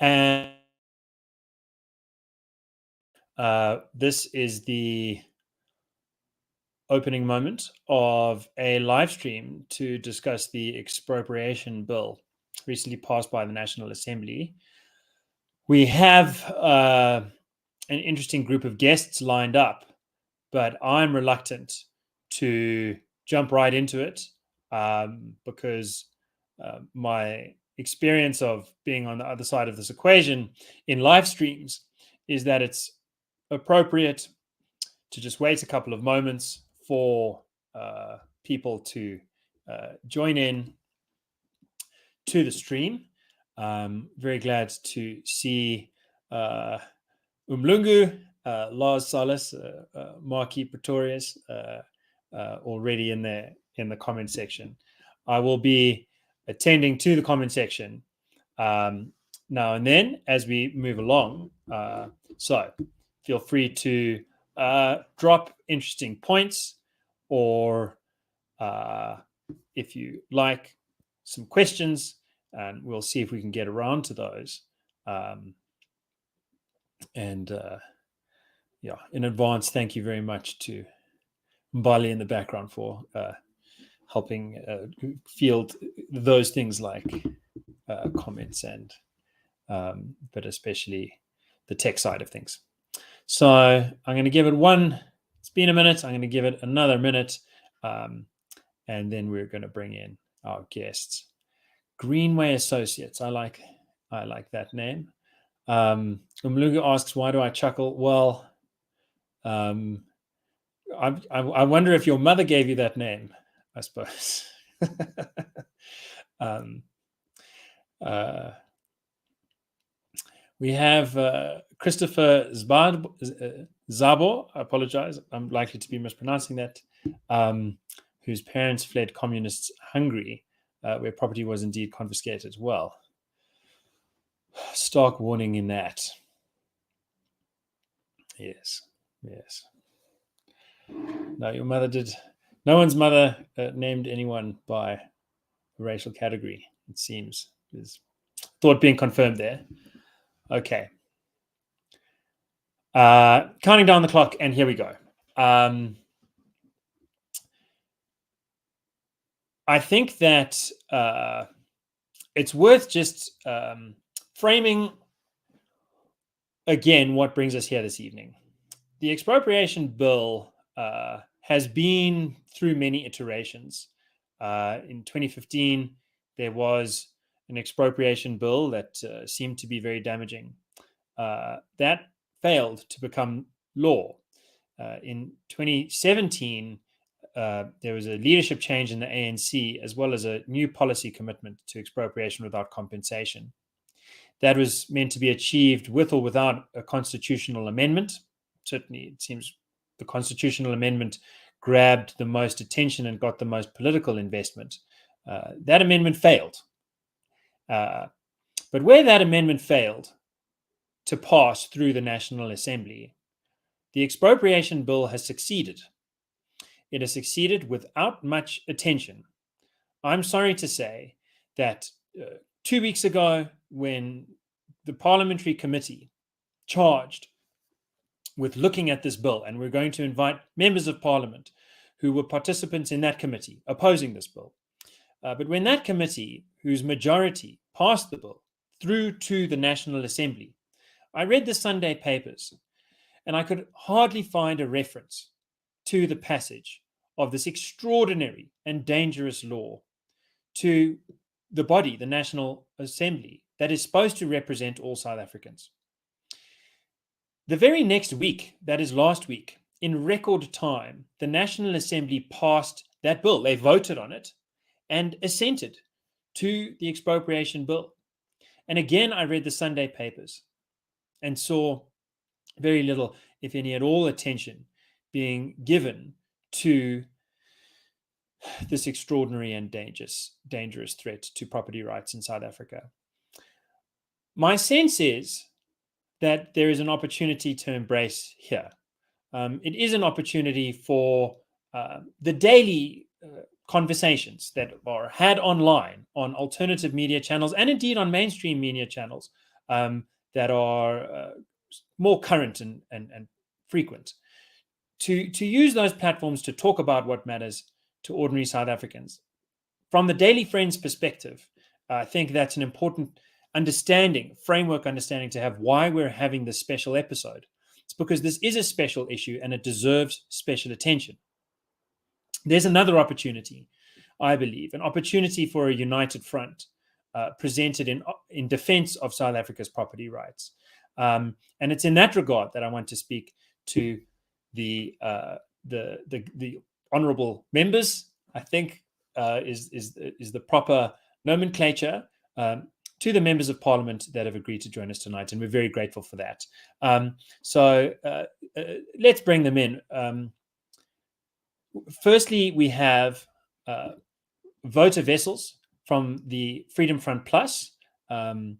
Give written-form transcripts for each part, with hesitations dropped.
And this is the opening moment of a live stream to discuss the expropriation bill recently passed by the National Assembly. We have an interesting group of guests lined up, but I'm reluctant to jump right into it because my experience of being on the other side of this equation in live streams is that it's appropriate to just wait a couple of moments for people to join in to the stream. Very glad to see Umlungu, Lars Salas, Marquis Pretorius already in the comment section. I will be attending to the comment section now and then as we move along. So feel free to drop interesting points, or if you like, some questions, and we'll see if we can get around to those. Yeah, in advance, thank you very much to Mbali in the background for helping field those things like comments and but especially the tech side of things. So I'm going to give it it's been a minute. I'm going to give it another minute. And then we're going to bring in our guests. Greenway Associates. I like that name. Umlungu asks, why do I chuckle? Well, I wonder if your mother gave you that name, I suppose. We have Christopher Zabo, I apologize, I'm likely to be mispronouncing that, whose parents fled communist Hungary, where property was indeed confiscated. Well, stark warning in that. Yes. No, your mother did. No one's mother named anyone by a racial category, it seems. Is thought being confirmed there. Okay. Counting down the clock, and here we go. I think that it's worth just framing again what brings us here this evening. The expropriation bill has been through many iterations. In 2015, there was an expropriation bill that seemed to be very damaging. That failed to become law. In 2017, there was a leadership change in the ANC, as well as a new policy commitment to expropriation without compensation. That was meant to be achieved with or without a constitutional amendment. Certainly, it seems the constitutional amendment grabbed the most attention and got the most political investment. That amendment failed. But where that amendment failed to pass through the National Assembly, the expropriation bill has succeeded. It has succeeded without much attention. I'm sorry to say that 2 weeks ago, when the parliamentary committee charged with looking at this bill, and we're going to invite members of parliament who were participants in that committee opposing this bill. But when that committee, whose majority passed the bill through to the National Assembly, I read the Sunday papers and I could hardly find a reference to the passage of this extraordinary and dangerous law to the body, the National Assembly, that is supposed to represent all South Africans. The very next week, that is last week, in record time, the National Assembly passed that bill. They voted on it and assented to the expropriation bill. And again, I read the Sunday papers and saw very little, if any at all, attention being given to this extraordinary and dangerous threat to property rights in South Africa. My sense is that there is an opportunity to embrace here. It is an opportunity for the daily conversations that are had online on alternative media channels and indeed on mainstream media channels that are more current and frequent, to use those platforms to talk about what matters to ordinary South Africans. From the Daily Friends perspective, I think that's an important framework understanding to have why we're having this special episode. It's because this is a special issue and it deserves special attention. There's another opportunity, I believe, an opportunity for a united front presented in defense of South Africa's property rights. And it's in that regard that I want to speak to the honourable members, I think is the proper nomenclature, to the members of Parliament that have agreed to join us tonight, and we're very grateful for that. So let's bring them in. Firstly, we have Wouter Wessels from the Freedom Front Plus. Wouter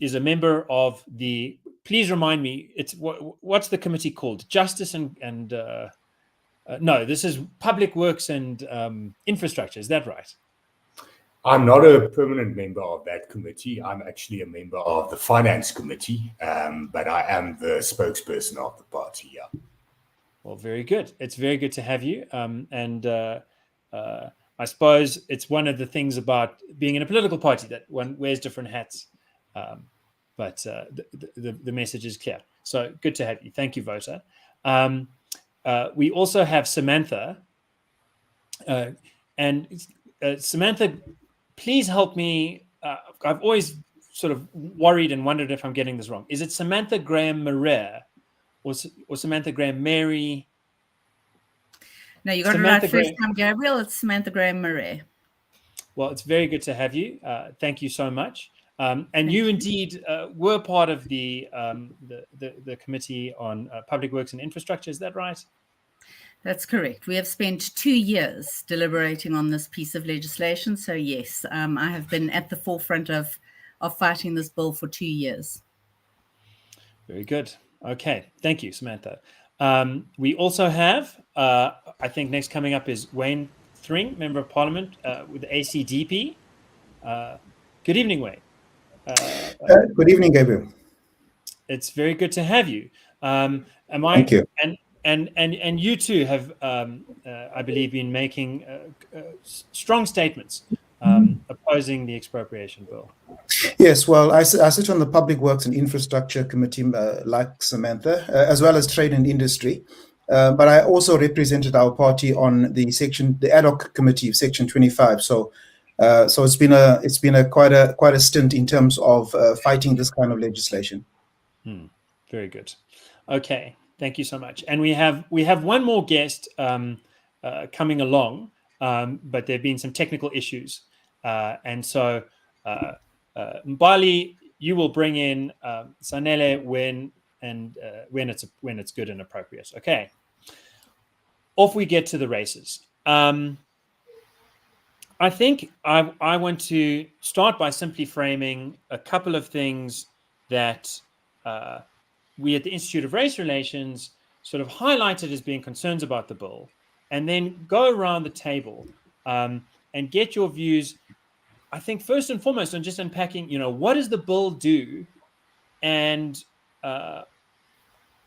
is a member of the. Please remind me. It's what's the committee called? Justice and no, this is Public Works and Infrastructure. Is that right? I'm not a permanent member of that committee. I'm actually a member of the Finance Committee, but I am the spokesperson of the party. Yeah. Well, very good. It's very good to have you. And I suppose it's one of the things about being in a political party that one wears different hats. But the message is clear. So good to have you. Thank you, Wouter. We also have Samantha. Samantha, please help me. I've always sort of worried and wondered if I'm getting this wrong. Is it Samantha Graham-Mare or Samantha Graham-Mare? No, you got Samantha it right first time, Gabriel. It's Samantha Graham-Mare. Well, it's very good to have you. Thank you so much. And you indeed were part of the Committee on Public Works and Infrastructure. Is that right? That's correct. We have spent 2 years deliberating on this piece of legislation. So yes, I have been at the forefront of fighting this bill for 2 years. Very good. Okay. Thank you, Samantha. We also have, I think next coming up is Wayne Thring, Member of Parliament with the ACDP. Good evening, Wayne. Good evening, Gabriel. It's very good to have you. Thank you. And you too have, I believe, been making strong statements opposing the expropriation bill. Yes, well, I sit on the Public Works and Infrastructure Committee, like Samantha, as well as Trade and Industry. But I also represented our party on the ad hoc committee of Section 25. So it's been quite a stint in terms of fighting this kind of legislation. Very good. Okay. Thank you so much. And we have one more guest coming along, but there have been some technical issues, and so Mbali, you will bring in Sanele when it's good and appropriate. Okay. Off we get to the races. I think I want to start by simply framing a couple of things that we at the Institute of Race Relations sort of highlighted as being concerns about the bill, and then go around the table and get your views. I think first and foremost on just unpacking, what does the bill do, and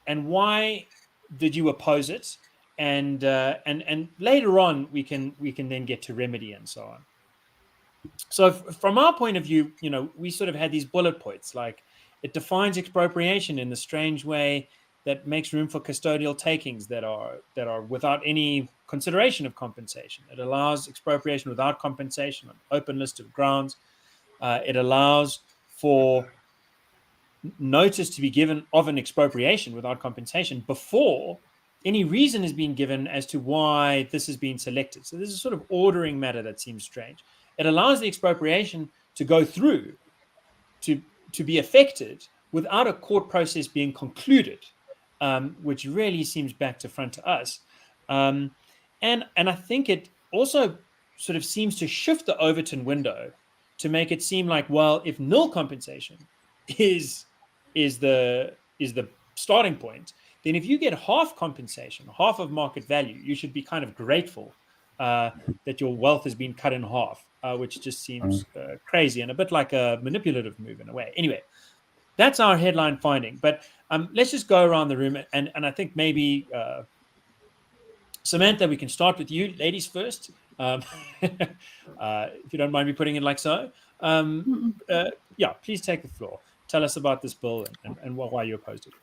why did you oppose it, and later on we can then get to remedy and so on. So from our point of view, we sort of had these bullet points, like it defines expropriation in the strange way that makes room for custodial takings that are without any consideration of compensation. It allows expropriation without compensation on an open list of grounds. It allows for notice to be given of an expropriation without compensation before any reason has been given as to why this has been selected. So this is a sort of ordering matter that seems strange. It allows the expropriation to go through, to be affected without a court process being concluded, which really seems back to front to us. And I think it also sort of seems to shift the Overton window to make it seem like, well, if nil compensation is the starting point, then if you get half compensation, half of market value, you should be kind of grateful that your wealth has been cut in half, which just seems crazy and a bit like a manipulative move in a way. Anyway, that's our headline finding. But let's just go around the room, and I think maybe Samantha, we can start with you, ladies first, if you don't mind me putting it like so. Yeah, please take the floor. Tell us about this bill and why you opposed it.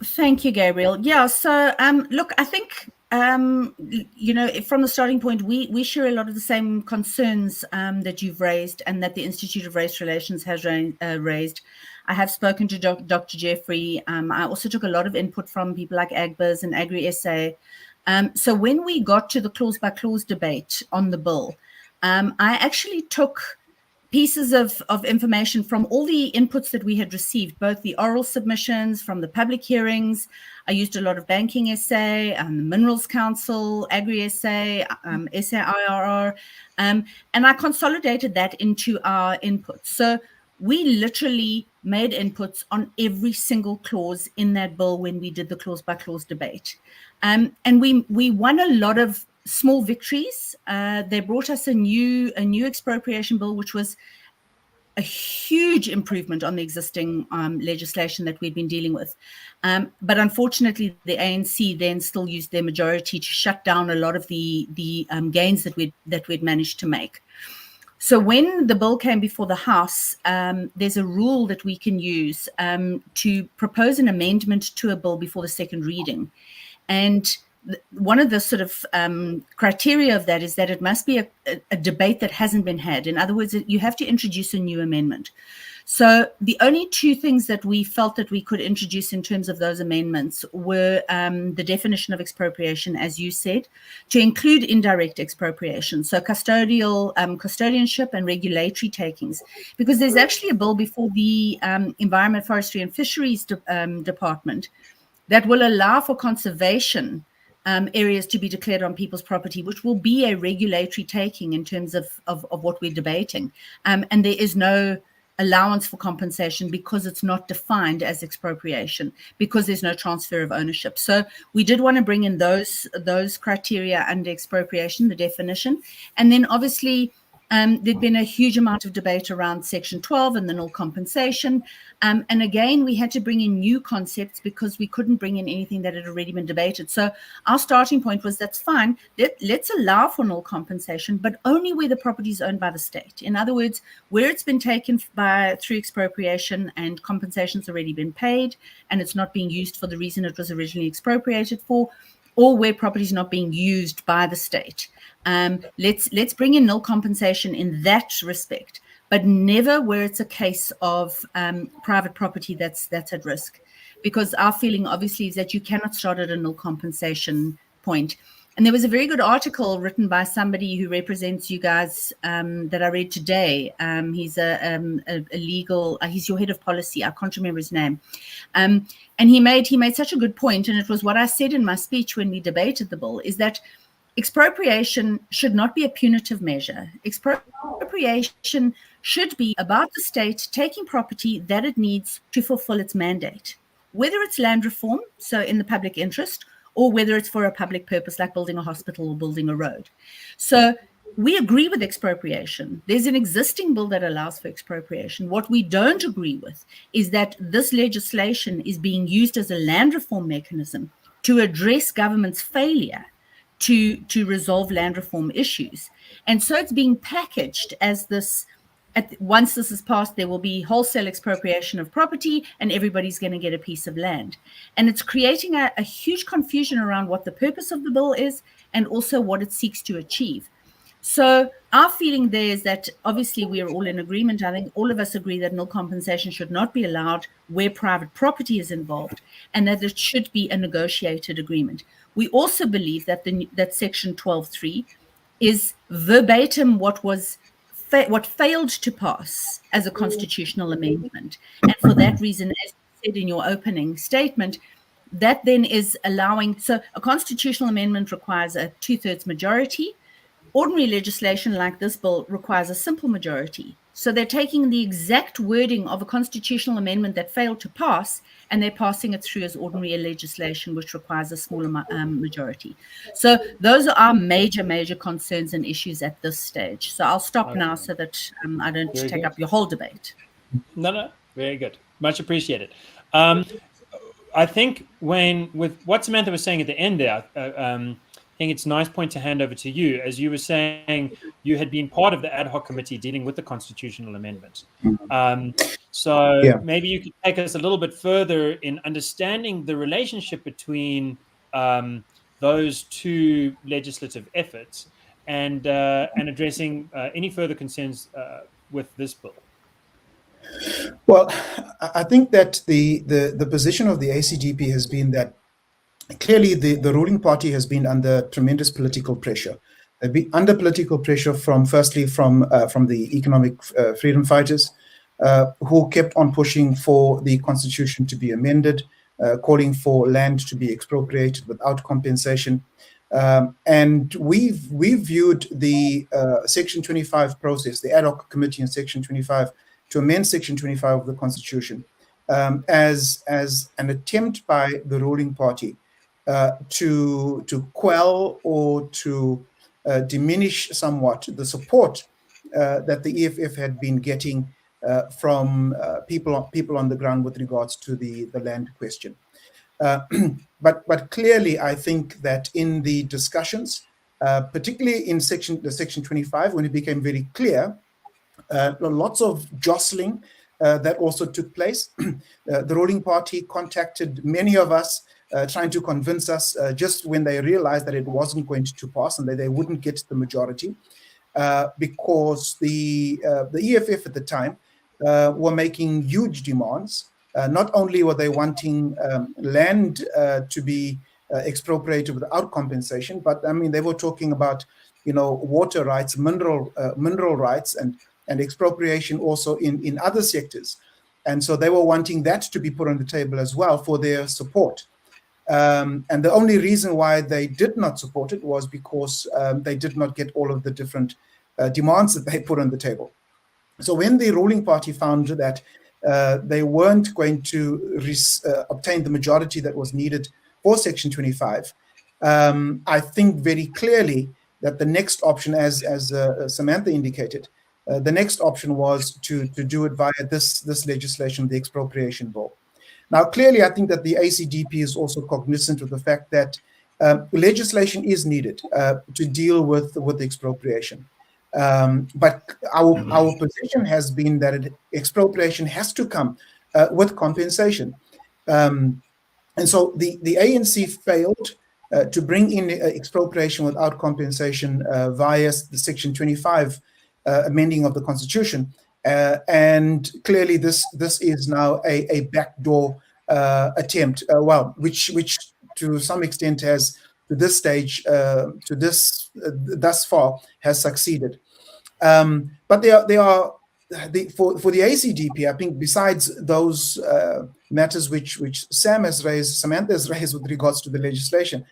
Thank you, Gabriel. Yeah, so look, I think from the starting point, we share a lot of the same concerns that you've raised and that the Institute of Race Relations has raised. I have spoken to Dr. Jeffrey. I also took a lot of input from people like AGBIZ and Agri-SA. So when we got to the clause-by-clause debate on the bill, I actually took pieces of information from all the inputs that we had received, both the oral submissions from the public hearings. I used a lot of Banking SA, the Minerals Council, Agri-SA, SA-IRR, and I consolidated that into our inputs. So we literally made inputs on every single clause in that bill when we did the clause-by-clause debate. And we won a lot of small victories. They brought us a new expropriation bill, which was a huge improvement on the existing legislation that we'd been dealing with. But unfortunately, the ANC then still used their majority to shut down a lot of the gains that we'd managed to make. So when the bill came before the House, there's a rule that we can use to propose an amendment to a bill before the second reading. And one of the sort of criteria of that is that it must be a debate that hasn't been had. In other words, you have to introduce a new amendment. So the only two things that we felt that we could introduce in terms of those amendments were the definition of expropriation, as you said, to include indirect expropriation, so custodianship and regulatory takings, because there's actually a bill before the Environment, Forestry and Fisheries Department that will allow for conservation areas to be declared on people's property, which will be a regulatory taking in terms of what we're debating. And there is no allowance for compensation because it's not defined as expropriation, because there's no transfer of ownership. So we did want to bring in those criteria under expropriation, the definition. And then obviously there'd been a huge amount of debate around Section 12 and the nil compensation. And again, we had to bring in new concepts because we couldn't bring in anything that had already been debated. So our starting point was, that's fine. Let's allow for nil compensation, but only where the property is owned by the state. In other words, where it's been taken through expropriation and compensation's already been paid and it's not being used for the reason it was originally expropriated for, or where property is not being used by the state. Let's bring in nil compensation in that respect, but never where it's a case of private property that's at risk. Because our feeling obviously is that you cannot start at a nil compensation point. And there was a very good article written by somebody who represents you guys that I read today. He's a legal, he's your head of policy. I can't remember his name. And he made such a good point, and it was what I said in my speech when we debated the bill, is that expropriation should not be a punitive measure. Expropriation should be about the state taking property that it needs to fulfill its mandate, whether it's land reform, so in the public interest, or whether it's for a public purpose like building a hospital or building a road. So we agree with expropriation. There's an existing bill that allows for expropriation. What we don't agree with is that this legislation is being used as a land reform mechanism to address government's failure to resolve land reform issues. And so it's being packaged as this, once this is passed, there will be wholesale expropriation of property and everybody's going to get a piece of land. And it's creating a huge confusion around what the purpose of the bill is and also what it seeks to achieve. So our feeling there is that obviously we are all in agreement. I think all of us agree that nil compensation should not be allowed where private property is involved, and that it should be a negotiated agreement. We also believe that that Section 12.3 is verbatim what failed to pass as a constitutional amendment. And for that reason, as you said in your opening statement, that then is allowing, so a constitutional amendment requires a 2/3 majority. Ordinary legislation like this bill requires a simple majority. So they're taking the exact wording of a constitutional amendment that failed to pass, and they're passing it through as ordinary legislation, which requires a smaller majority. So those are our major concerns and issues at this stage. So I'll stop now so that I don't take up your whole debate. No, very good. Much appreciated. I think with what Samantha was saying at the end there, I think it's a nice point to hand over to you. As you were saying, you had been part of the ad hoc committee dealing with the constitutional amendment. Maybe you could take us a little bit further in understanding the relationship between those two legislative efforts and addressing any further concerns with this bill. Well, I think that the position of the ACDP has been that clearly the ruling party has been under tremendous political pressure. They've been under political pressure firstly from the economic freedom fighters, who kept on pushing for the constitution to be amended, calling for land to be expropriated without compensation. And we've viewed the Section 25 process, the ad hoc committee in Section 25, to amend Section 25 of the Constitution as an attempt by the ruling party to quell or to diminish somewhat the support that the EFF had been getting from people on the ground with regards to the land question. But clearly, I think that in the discussions, particularly in Section 25, when it became very clear, lots of jostling that also took place. The ruling party contacted many of us, trying to convince us just when they realized that it wasn't going to pass and that they wouldn't get the majority, because the EFF at the time were making huge demands. Not only were they wanting land to be expropriated without compensation, but I mean they were talking about water rights, mineral rights, and expropriation also in other sectors, and so they were wanting that to be put on the table as well for their support. And the only reason why they did not support it was because they did not get all of the different demands that they put on the table. So when the ruling party found that they weren't going to obtain the majority that was needed for Section 25, I think very clearly that the next option, as Samantha indicated, the next option was to do it via this legislation, the expropriation bill. Now, clearly, I think that the ACDP is also cognizant of the fact that legislation is needed to deal with expropriation. But our position has been that expropriation has to come with compensation. And so the ANC failed to bring in expropriation without compensation via the Section 25 amending of the Constitution. And clearly this is now a backdoor attempt, which to some extent has, to this stage, thus far, has succeeded. But there are for the ACDP, I think, besides those matters which Samantha has raised with regards to the legislation,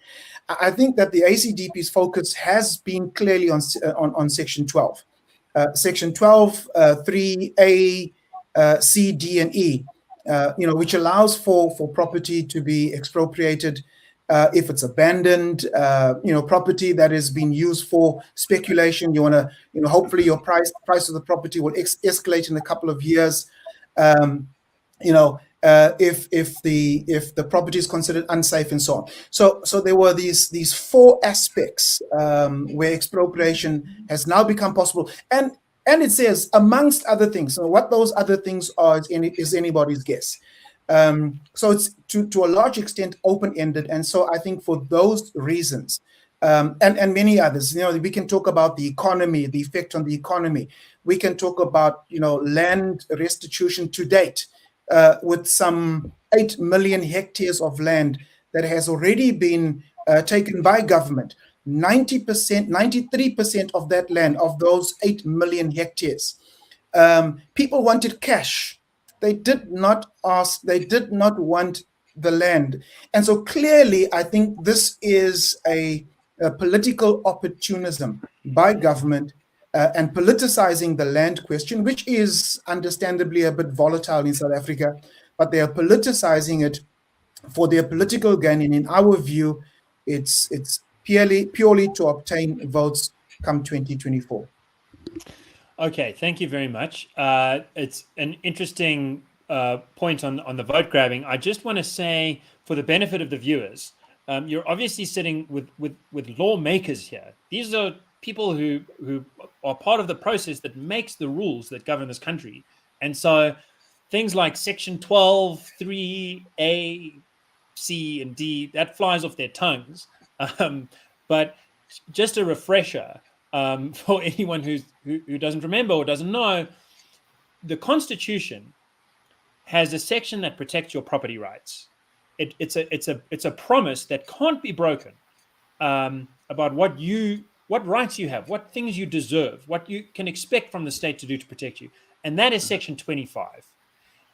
I think that the ACDP's focus has been clearly on Section 12. Section 12, 3A, C, D, and E, which allows for property to be expropriated if it's abandoned, property that is being used for speculation. You want to, hopefully your price of the property will escalate in a couple of years. If the property is considered unsafe and so on. So there were these four aspects where expropriation has now become possible, and it says amongst other things. So what those other things are is anybody's guess. So it's to a large extent open-ended, and so I think for those reasons and many others, we can talk about the economy, the effect on the economy. We can talk about land restitution to date. With some 8 million hectares of land that has already been taken by government. 93% of that land, of those 8 million hectares, people wanted cash. They did not want the land. And so clearly, I think this is a political opportunism by government and politicizing the land question, which is understandably a bit volatile in South Africa, but they are politicizing it for their political gain. And in our view, it's purely to obtain votes come 2024. Okay, thank you very much. It's an interesting point on the vote grabbing. I just want to say, for the benefit of the viewers, you're obviously sitting with lawmakers here. These are people who are part of the process that makes the rules that govern this country. And so things like Section 12, 3A, C, and D, that flies off their tongues. But just a refresher, for anyone who doesn't remember or doesn't know, the Constitution has a section that protects your property rights. It's a promise that can't be broken, about what rights you have, what things you deserve, what you can expect from the state to do to protect you, and that is Section 25.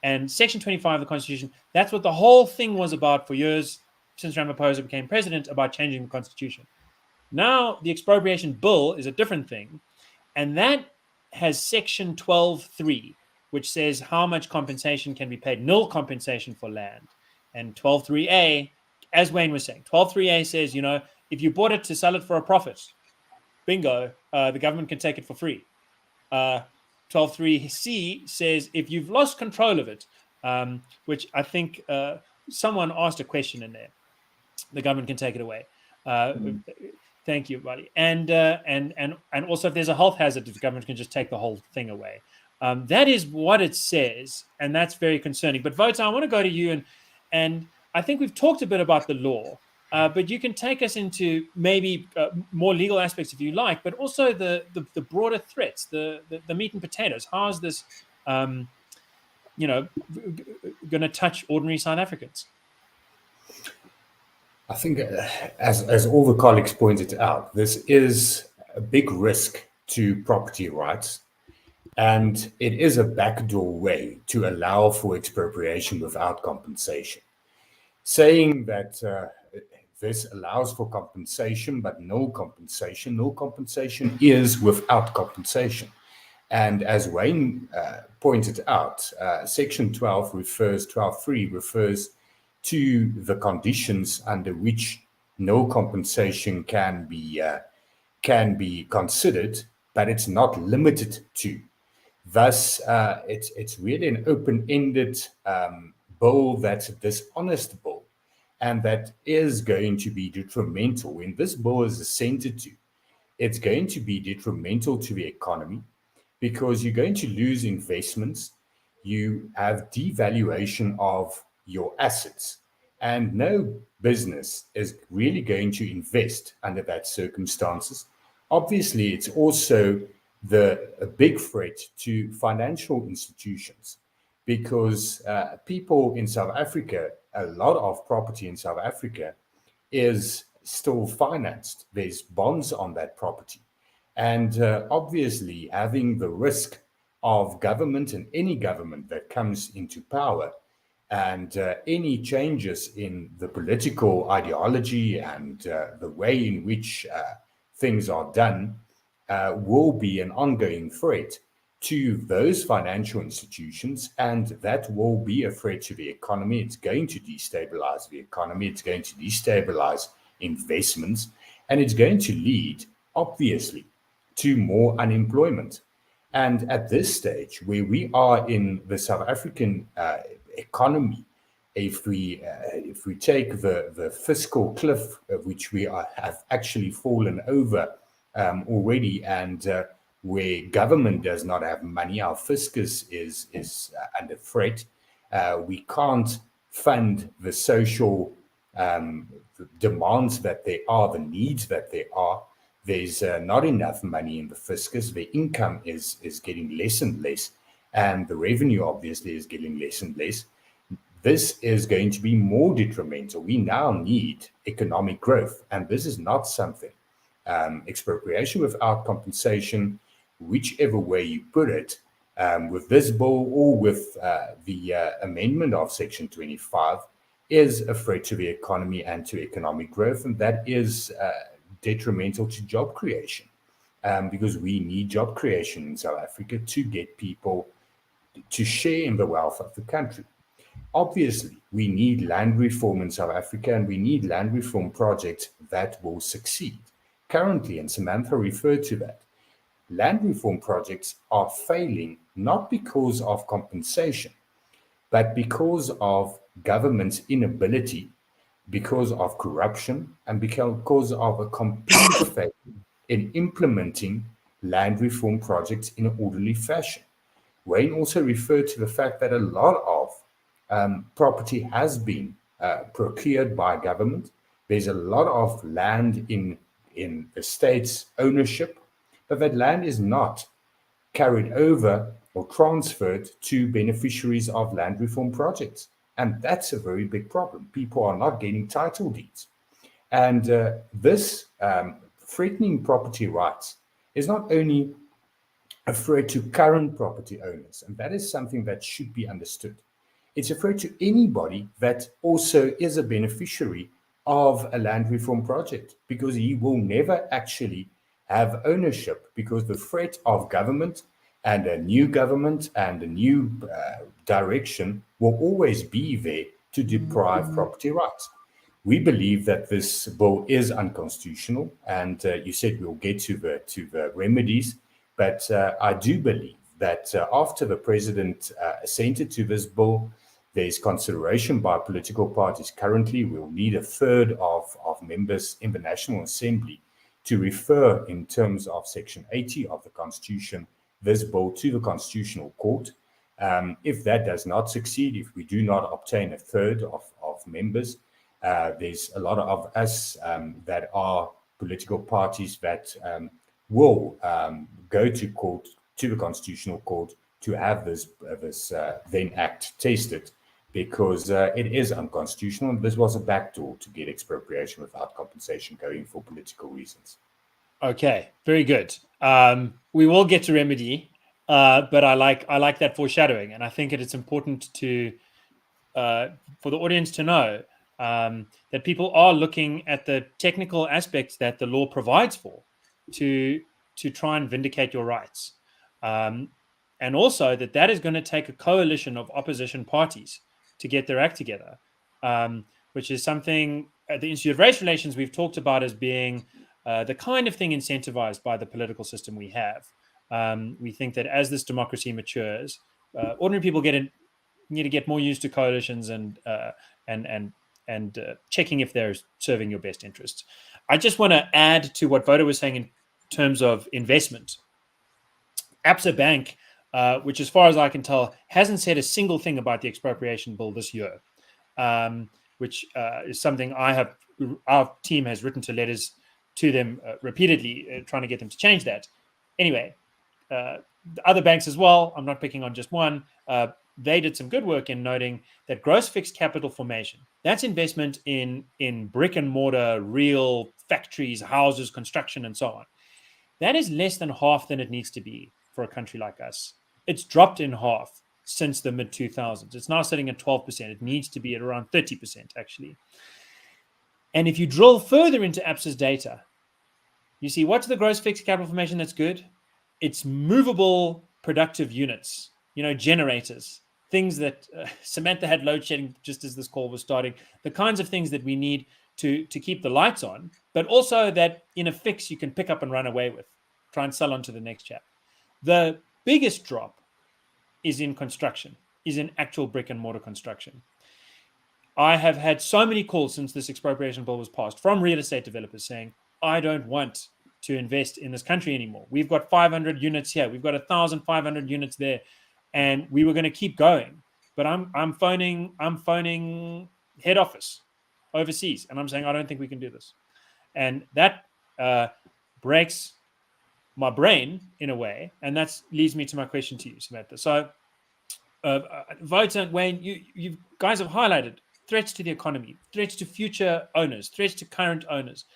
And Section 25 of the Constitution, that's what the whole thing was about for years since Ramaphosa became president, about changing the Constitution. Now, the expropriation bill is a different thing, and that has Section 12.3, which says how much compensation can be paid, nil compensation for land. And 12.3a, as Wayne was saying, 12.3a says, if you bought it to sell it for a profit, bingo, the government can take it for free. 12.3c says if you've lost control of it, which I think someone asked a question in there, the government can take it away. Thank you, buddy. And also, if there's a health hazard, the government can just take the whole thing away. That is what it says, and that's very concerning. But Wouter, I want to go to you, and I think we've talked a bit about the law, but you can take us into maybe more legal aspects if you like, but also the broader threats, the meat and potatoes. How is this, going to touch ordinary South Africans? I think, as all the colleagues pointed out, this is a big risk to property rights, and it is a backdoor way to allow for expropriation without compensation. Saying that this allows for compensation, but no compensation is without compensation. And as Wayne pointed out, Section 12.3 refers to the conditions under which no compensation can be considered, but it's not limited to. Thus, it's really an open-ended bill that's a dishonest bill, and that is going to be detrimental. When this bill is assented to, it's going to be detrimental to the economy, because you're going to lose investments. You have devaluation of your assets, and no business is really going to invest under that circumstances. Obviously, it's also a big threat to financial institutions, because people in South Africa, a lot of property in South Africa is still financed. There's bonds on that property. And obviously, having the risk of government, and any government that comes into power, and any changes in the political ideology and the way in which things are done will be an ongoing threat to those financial institutions, and that will be a threat to the economy. It's going to destabilize the economy. It's going to destabilize investments, and it's going to lead, obviously, to more unemployment. And at this stage, where we are in the South African economy, if we take the fiscal cliff, which we have actually fallen over already, and where government does not have money, our fiscus is under threat. We can't fund the social demands that there are, the needs that there are. There's not enough money in the fiscus. The income is getting less and less, and the revenue obviously is getting less and less. This is going to be more detrimental. We now need economic growth, and this is not something. Expropriation without compensation, whichever way you put it, with this bill or with the amendment of Section 25, is a threat to the economy and to economic growth, and that is detrimental to job creation. because we need job creation in South Africa to get people to share in the wealth of the country. Obviously, we need land reform in South Africa, and we need land reform projects that will succeed. Currently, and Samantha referred to that, land reform projects are failing not because of compensation, but because of government's inability, because of corruption, and because of a complete failure in implementing land reform projects in an orderly fashion. Wayne also referred to the fact that a lot of property has been procured by government. There's a lot of land in the state's ownership, but that land is not carried over or transferred to beneficiaries of land reform projects. And that's a very big problem. People are not getting title deeds. And this threatening property rights is not only a threat to current property owners, and that is something that should be understood. It's a threat to anybody that also is a beneficiary of a land reform project, because he will never actually have ownership, because the threat of government and a new government and a new direction will always be there to deprive property rights. We believe that this bill is unconstitutional, and you said we'll get to the remedies, but I do believe that after the president assented to this bill, there's consideration by political parties. Currently, we'll need a third of members in the National Assembly to refer, in terms of Section 80 of the Constitution, this bill to the Constitutional Court. If that does not succeed, if we do not obtain a third of members, there's a lot of us that are political parties that will go to court, to the Constitutional Court, to have this then act tested, because it is unconstitutional. And this was a backdoor to get expropriation without compensation going for political reasons. Okay, very good. We will get to remedy, but I like that foreshadowing, and I think it's important to for the audience to know that people are looking at the technical aspects that the law provides for to try and vindicate your rights, and also that is going to take a coalition of opposition parties to get their act together, which is something at the Institute of Race Relations we've talked about as being the kind of thing incentivized by the political system we have. We think that as this democracy matures, ordinary people need to get more used to coalitions and checking if they're serving your best interests. I just want to add to what Wouter was saying in terms of investment. Absa Bank, which as far as I can tell, hasn't said a single thing about the expropriation bill this year, which is something our team has written to letters to them repeatedly, trying to get them to change that. Anyway, the other banks as well, I'm not picking on just one, they did some good work in noting that gross fixed capital formation, that's investment in brick and mortar, real factories, houses, construction, and so on. That is less than half than it needs to be for a country like us. It's dropped in half since the mid-2000s. It's now sitting at 12%. It needs to be at around 30%, actually. And if you drill further into APSA's data, you see what's the gross fixed capital formation that's good? It's movable productive units, generators, things that Samantha had load shedding just as this call was starting, the kinds of things that we need to keep the lights on, but also that in a fix you can pick up and run away with, try and sell on to the next chap. The biggest drop is in construction, is in actual brick and mortar construction. I have had so many calls since this expropriation bill was passed from real estate developers saying, I don't want to invest in this country anymore. We've got 500 units here. We've got 1,500 units there. And we were going to keep going. But I'm phoning head office overseas. And I'm saying, I don't think we can do this. And that breaks my brain in a way. And that leads me to my question to you, Samantha. So Wouter and Wayne, you guys have highlighted threats to the economy, threats to future owners, threats to current owners,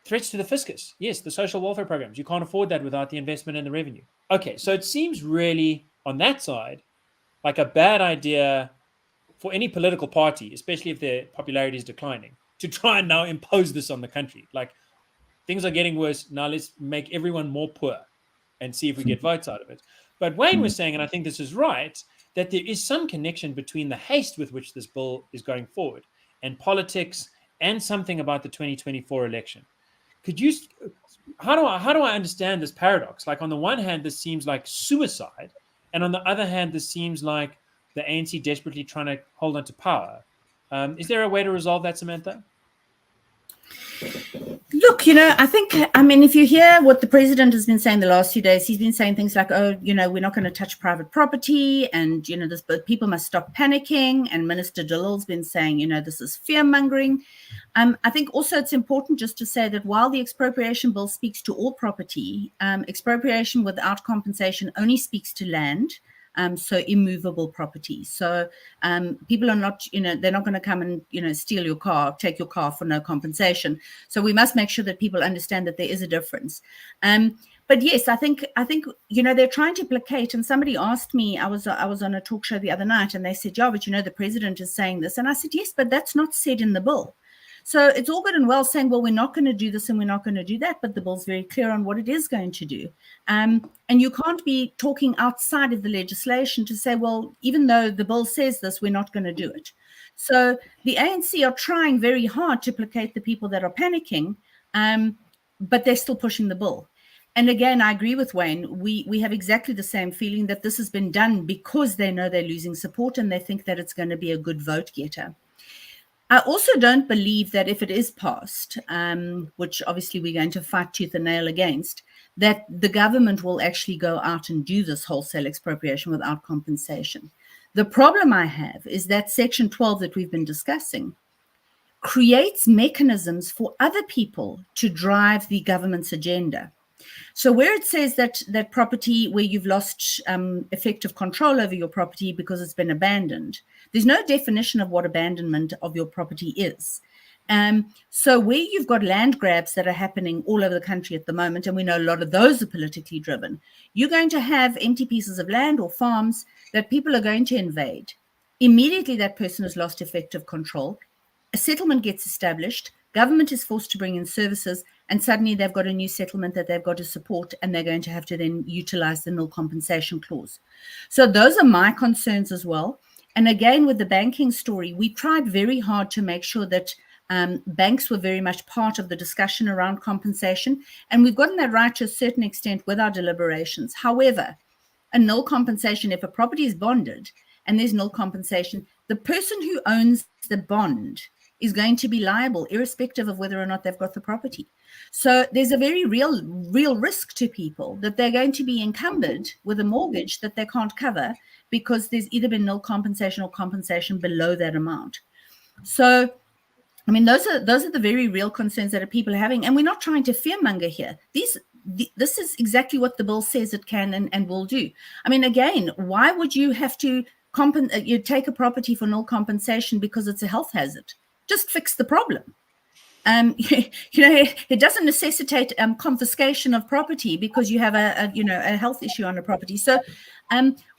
threats to the fiscus. Yes, the social welfare programs. You can't afford that without the investment and the revenue. Okay, so it seems really, on that side, like a bad idea for any political party, especially if their popularity is declining, to try and now impose this on the country. Like, things are getting worse. Now let's make everyone more poor and see if we get votes out of it. But Wayne was saying, and I think this is right, that there is some connection between the haste with which this bill is going forward and politics and something about the 2024 election. Could you, how do I understand this paradox? Like, on the one hand, this seems like suicide, and on the other hand, this seems like the ANC desperately trying to hold on to power. Is there a way to resolve that, Samantha? Look, I mean, if you hear what the president has been saying the last few days, he's been saying things like, oh, we're not going to touch private property, and, people must stop panicking. And Minister Dillon's been saying, this is fear mongering. I think also it's important just to say that while the expropriation bill speaks to all property, expropriation without compensation only speaks to land. So immovable property. So people are not, they're not going to come and, steal your car, take your car for no compensation. So we must make sure that people understand that there is a difference. But yes, I think they're trying to placate. And somebody asked me, I was on a talk show the other night, and they said, yeah, but the president is saying this. And I said, yes, but that's not said in the bill. So it's all good and well saying, well, we're not going to do this and we're not going to do that, but the bill's very clear on what it is going to do. And you can't be talking outside of the legislation to say, well, even though the bill says this, we're not going to do it. So the ANC are trying very hard to placate the people that are panicking, but they're still pushing the bill. And again, I agree with Wayne. We have exactly the same feeling that this has been done because they know they're losing support and they think that it's going to be a good vote getter. I also don't believe that if it is passed, which obviously we're going to fight tooth and nail against, that the government will actually go out and do this wholesale expropriation without compensation. The problem I have is that Section 12 that we've been discussing creates mechanisms for other people to drive the government's agenda. So where it says that property where you've lost effective control over your property because it's been abandoned, there's no definition of what abandonment of your property is. So where you've got land grabs that are happening all over the country at the moment, and we know a lot of those are politically driven, you're going to have empty pieces of land or farms that people are going to invade. Immediately that person has lost effective control. A settlement gets established. Government is forced to bring in services, and suddenly they've got a new settlement that they've got to support, and they're going to have to then utilize the nil compensation clause. So those are my concerns as well. And again, with the banking story, we tried very hard to make sure that banks were very much part of the discussion around compensation, and we've gotten that right to a certain extent with our deliberations. However, a nil compensation, if a property is bonded and there's nil compensation, the person who owns the bond is going to be liable irrespective of whether or not they've got the property. So there's a very real risk to people that they're going to be encumbered with a mortgage that they can't cover because there's either been nil compensation or compensation below that amount. So, I mean, those are the very real concerns that people are having. And we're not trying to fearmonger here. This is exactly what the bill says it can and will do. I mean, again, why would you have to you take a property for nil compensation because it's a health hazard? Just fix the problem. It doesn't necessitate confiscation of property because you have a health issue on a property. So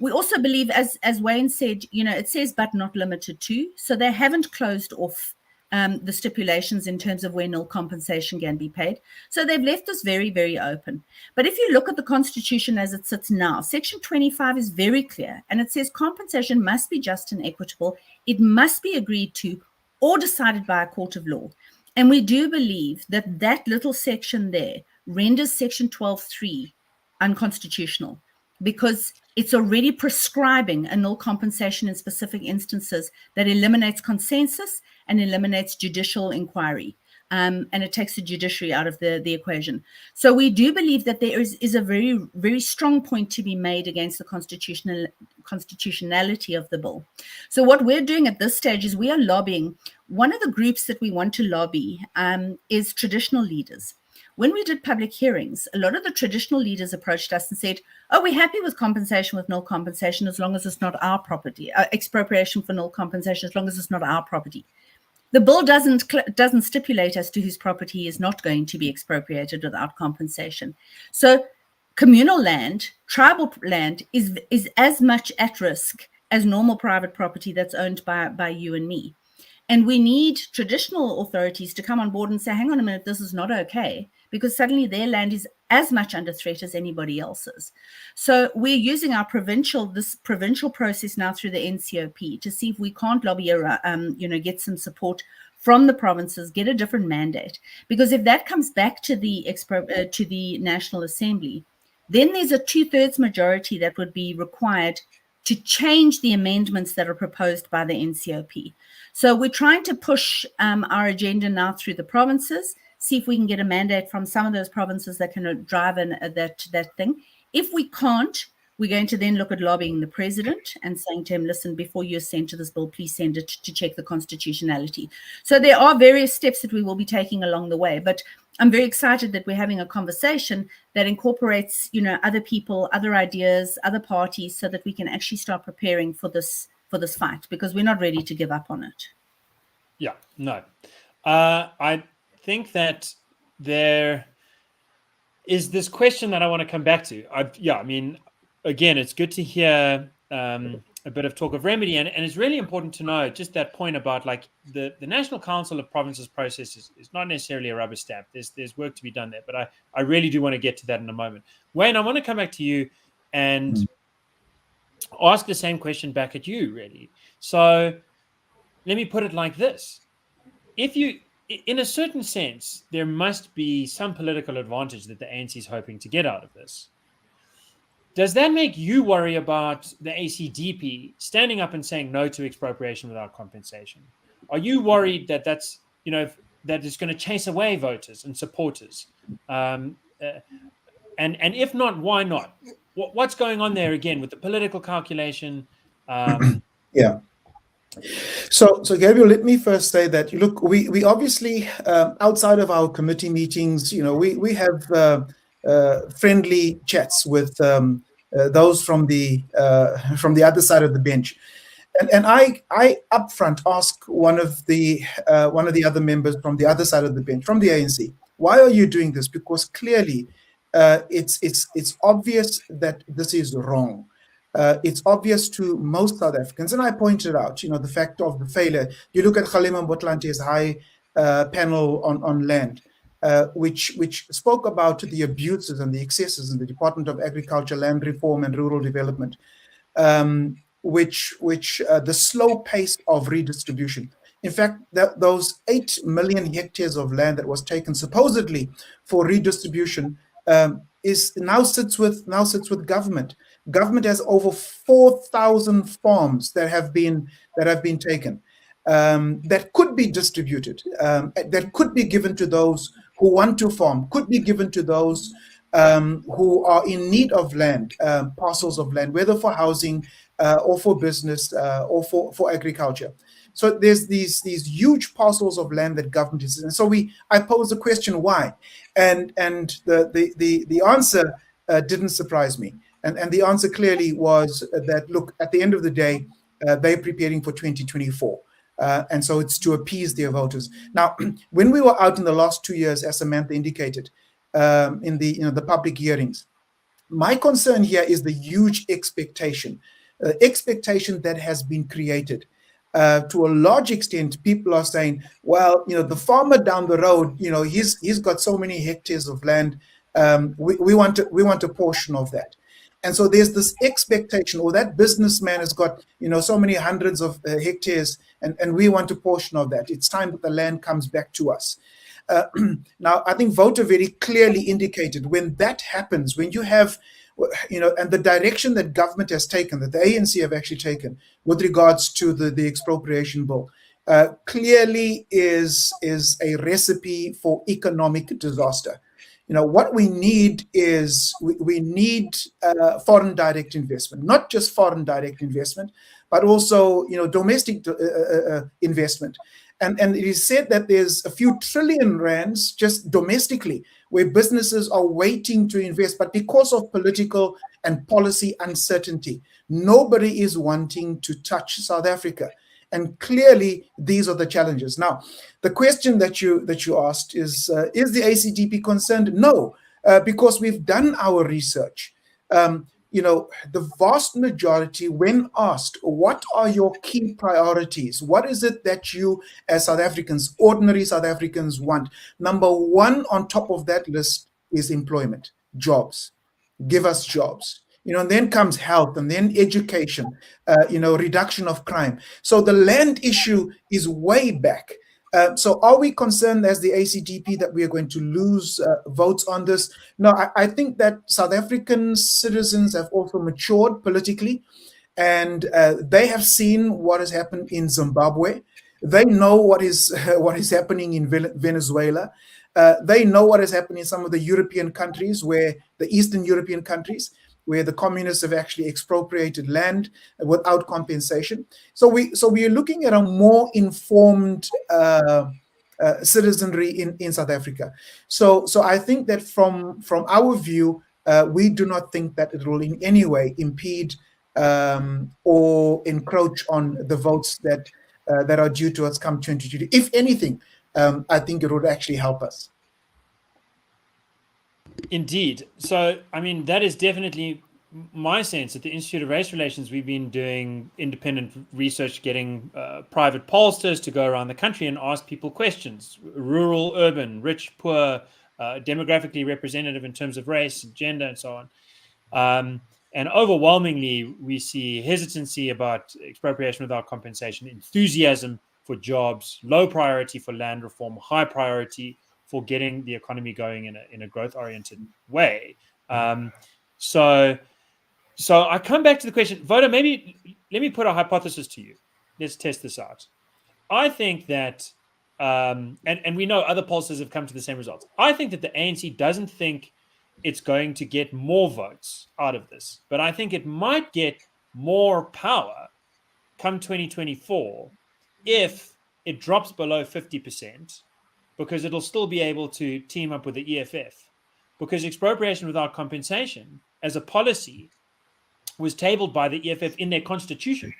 we also believe, as Wayne said, it says but not limited to. So they haven't closed off the stipulations in terms of where nil compensation can be paid. So they've left this very, very open. But if you look at the Constitution as it sits now, Section 25 is very clear, and it says compensation must be just and equitable. It must be agreed to or decided by a court of law. And we do believe that that little section there renders Section 12.3 unconstitutional because it's already prescribing a nil compensation in specific instances that eliminates consensus and eliminates judicial inquiry. And it takes the judiciary out of the equation. So we do believe that there is a very, very strong point to be made against the constitutionality of the bill. So what we're doing at this stage is we are lobbying. One of the groups that we want to lobby is traditional leaders. When we did public hearings, a lot of the traditional leaders approached us and said, oh, we're happy with compensation with nil compensation as long as it's not our property, expropriation for nil compensation as long as it's not our property. The bill doesn't stipulate as to whose property is not going to be expropriated without compensation. So communal land, tribal land is as much at risk as normal private property that's owned by you and me. And we need traditional authorities to come on board and say, hang on a minute, this is not okay, because suddenly their land is as much under threat as anybody else's. So we're using our provincial process now through the NCOP to see if we can't lobby around, get some support from the provinces, get a different mandate. Because if that comes back to the National Assembly, then there's a 2/3 majority that would be required to change the amendments that are proposed by the NCOP. So we're trying to push our agenda now through the provinces, see if we can get a mandate from some of those provinces that can drive that thing. If we can't, we're going to then look at lobbying the president and saying to him, listen, before you assent to this bill, please send it to check the constitutionality. So there are various steps that we will be taking along the way, but I'm very excited that we're having a conversation that incorporates, other people, other ideas, other parties, so that we can actually start preparing for this fight, because we're not ready to give up on it. Yeah, no. I think that there is this question that I want to come back to. Again, it's good to hear a bit of talk of remedy, and it's really important to know just that point about like the National Council of Provinces process is not necessarily a rubber stamp. There's work to be done there, but I really do want to get to that in a moment. Wayne, I want to come back to you and ask the same question back at you, really. So let me put it like this. In a certain sense, there must be some political advantage that the ANC is hoping to get out of this. Does that make you worry about the ACDP standing up and saying no to expropriation without compensation? Are you worried that that's, that is going to chase away voters and supporters? And if not, why not? What's going on there again with the political calculation? Yeah. So Gabriel, let me first say that, look, we obviously, outside of our committee meetings, we have friendly chats with those from the other side of the bench, and I upfront ask one of the other members from the other side of the bench, from the ANC, why are you doing this? Because clearly, it's obvious that this is wrong. It's obvious to most South Africans, and I pointed out, the fact of the failure. You look at Kgalema Motlante's high panel on land, which spoke about the abuses and the excesses in the Department of Agriculture, Land Reform and Rural Development, which the slow pace of redistribution. In fact, those 8 million hectares of land that was taken supposedly for redistribution now sits with government. Government has over 4,000 farms that have been taken, that could be distributed, that could be given to those who want to farm, could be given to those who are in need of land, parcels of land, whether for housing or for business or for agriculture. So there's these huge parcels of land that government is, and so I pose the question why, and the answer didn't surprise me, and the answer clearly was that, look, at the end of the day, they're preparing for 2024. And so it's to appease their voters. Now, when we were out in the last 2 years, as Samantha indicated, in the public hearings, my concern here is the huge expectation that has been created. To a large extent, people are saying, well, the farmer down the road, he's got so many hectares of land. We want a portion of that. And so there's this expectation, or that businessman has got, so many hundreds of hectares, and we want a portion of that. It's time that the land comes back to us. Now, I think Wouter very clearly indicated when that happens, when you have, and the direction that government has taken, that the ANC have actually taken with regards to the expropriation bill, clearly is a recipe for economic disaster. What we need is we need foreign direct investment, not just foreign direct investment, but also domestic investment. And it is said that there's a few trillion rands just domestically where businesses are waiting to invest, but because of political and policy uncertainty, nobody is wanting to touch South Africa. And clearly, these are the challenges. Now, the question that you asked is the ACDP concerned? No, because we've done our research. the vast majority, when asked, what are your key priorities? What is it that you, as South Africans, ordinary South Africans, want? Number one on top of that list is employment, jobs. Give us jobs. And then comes health, and then education, reduction of crime. So the land issue is way back. So are we concerned as the ACDP that we are going to lose votes on this? No, I think that South African citizens have also matured politically, and they have seen what has happened in Zimbabwe. They know what is happening in Venezuela. They know what has happened in some of the European countries, the Eastern European countries, where the communists have actually expropriated land without compensation. So we are looking at a more informed citizenry in South Africa. So I think that from our view, we do not think that it will in any way impede or encroach on the votes that are due to us come 2020. If anything, I think it would actually help us. Indeed. So, I mean, that is definitely my sense. At the Institute of Race Relations, we've been doing independent research, getting private pollsters to go around the country and ask people questions: rural, urban, rich, poor, demographically representative in terms of race, gender, and so on. And overwhelmingly, we see hesitancy about expropriation without compensation, enthusiasm for jobs, low priority for land reform, high priority for getting the economy going in a growth-oriented way. So I come back to the question, Wouter, maybe let me put a hypothesis to you. Let's test this out. I think that, and we know other pollsters have come to the same results. I think that the ANC doesn't think it's going to get more votes out of this, but I think it might get more power come 2024 if it drops below 50%, because it'll still be able to team up with the EFF. Because expropriation without compensation as a policy was tabled by the EFF in their constitution,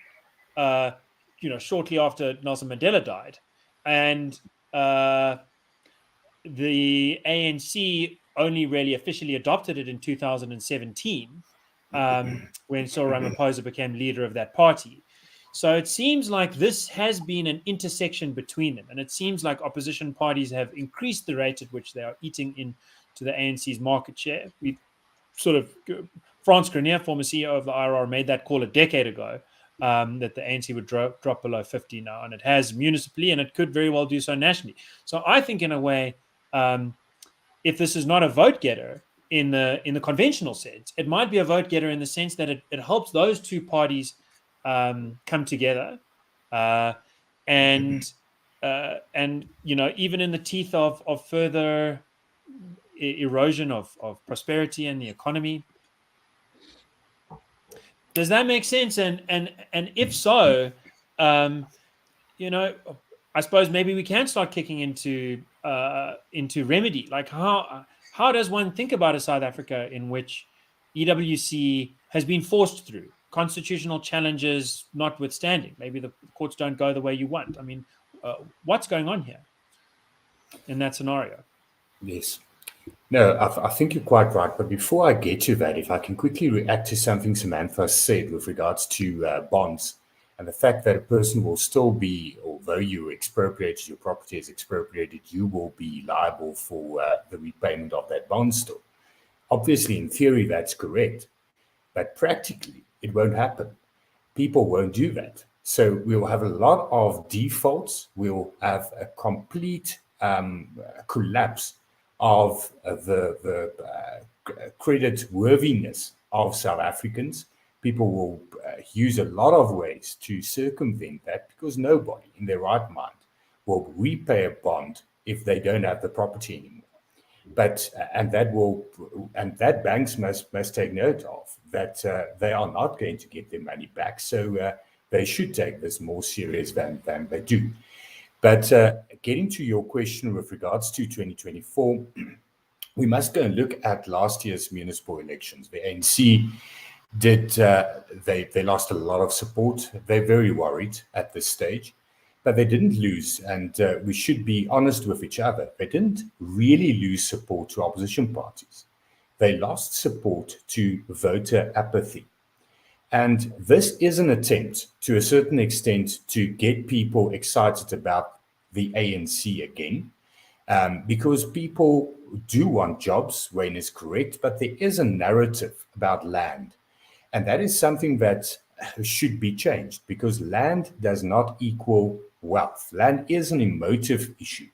shortly after Nelson Mandela died. And the ANC only really officially adopted it in 2017, when Cyril Ramaphosa became leader of that party. So it seems like this has been an intersection between them. And it seems like opposition parties have increased the rate at which they are eating into the ANC's market share. We sort of, Frans Grenier, former CEO of the IRR, made that call a decade ago, that the ANC would drop below 50 now. And it has municipally, and it could very well do so nationally. So I think in a way, if this is not a vote getter in the conventional sense, it might be a vote getter in the sense that it helps those two parties come together, and even in the teeth of further erosion of prosperity and the economy. Does that make sense? And if so, I suppose maybe we can start kicking into remedy. Like how does one think about a South Africa in which EWC has been forced through, constitutional challenges notwithstanding? Maybe the courts don't go the way you want. I mean, what's going on here in that scenario? Yes. No, I think you're quite right. But before I get to that, if I can quickly react to something Samantha said with regards to bonds and the fact that a person will still be, although you expropriated, your property is expropriated, you will be liable for the repayment of that bond still. Obviously, in theory, that's correct. But practically, it won't happen. People won't do that. So we'll have a lot of defaults. We'll have a complete collapse of the credit worthiness of South Africans. People will use a lot of ways to circumvent that, because nobody in their right mind will repay a bond if they don't have the property anymore. But and that banks must take note of that they are not going to get their money back. So they should take this more serious than they do. But getting to your question with regards to 2024, we must go and look at last year's municipal elections. The ANC did, they lost a lot of support. They're very worried at this stage, but they didn't lose. And we should be honest with each other. They didn't really lose support to opposition parties. they lost support to voter apathy. And this is an attempt, to a certain extent, to get people excited about the ANC again, because people do want jobs. Wayne is correct, but there is a narrative about land. And that is something that should be changed, because land does not equal wealth. Land is an emotive issue.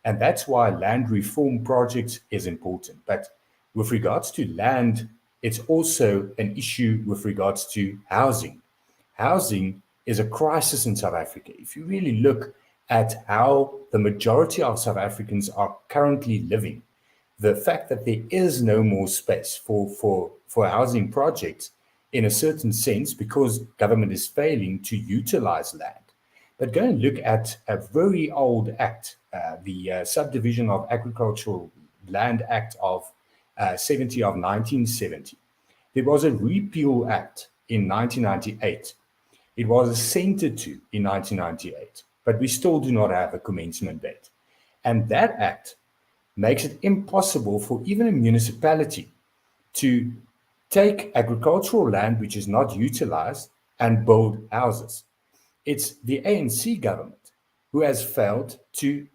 And that's why land reform projects is important. But with regards to land, it's also an issue with regards to housing. Housing is a crisis in South Africa. If you really look at how the majority of South Africans are currently living, the fact that there is no more space for housing projects, in a certain sense, because government is failing to utilize land. But go and look at a very old act, the Subdivision of Agricultural Land Act of 1970. There was a repeal act in 1998. It was assented to in 1998, but we still do not have a commencement date. And that act makes it impossible for even a municipality to take agricultural land which is not utilized and build houses. It's the ANC government who has failed to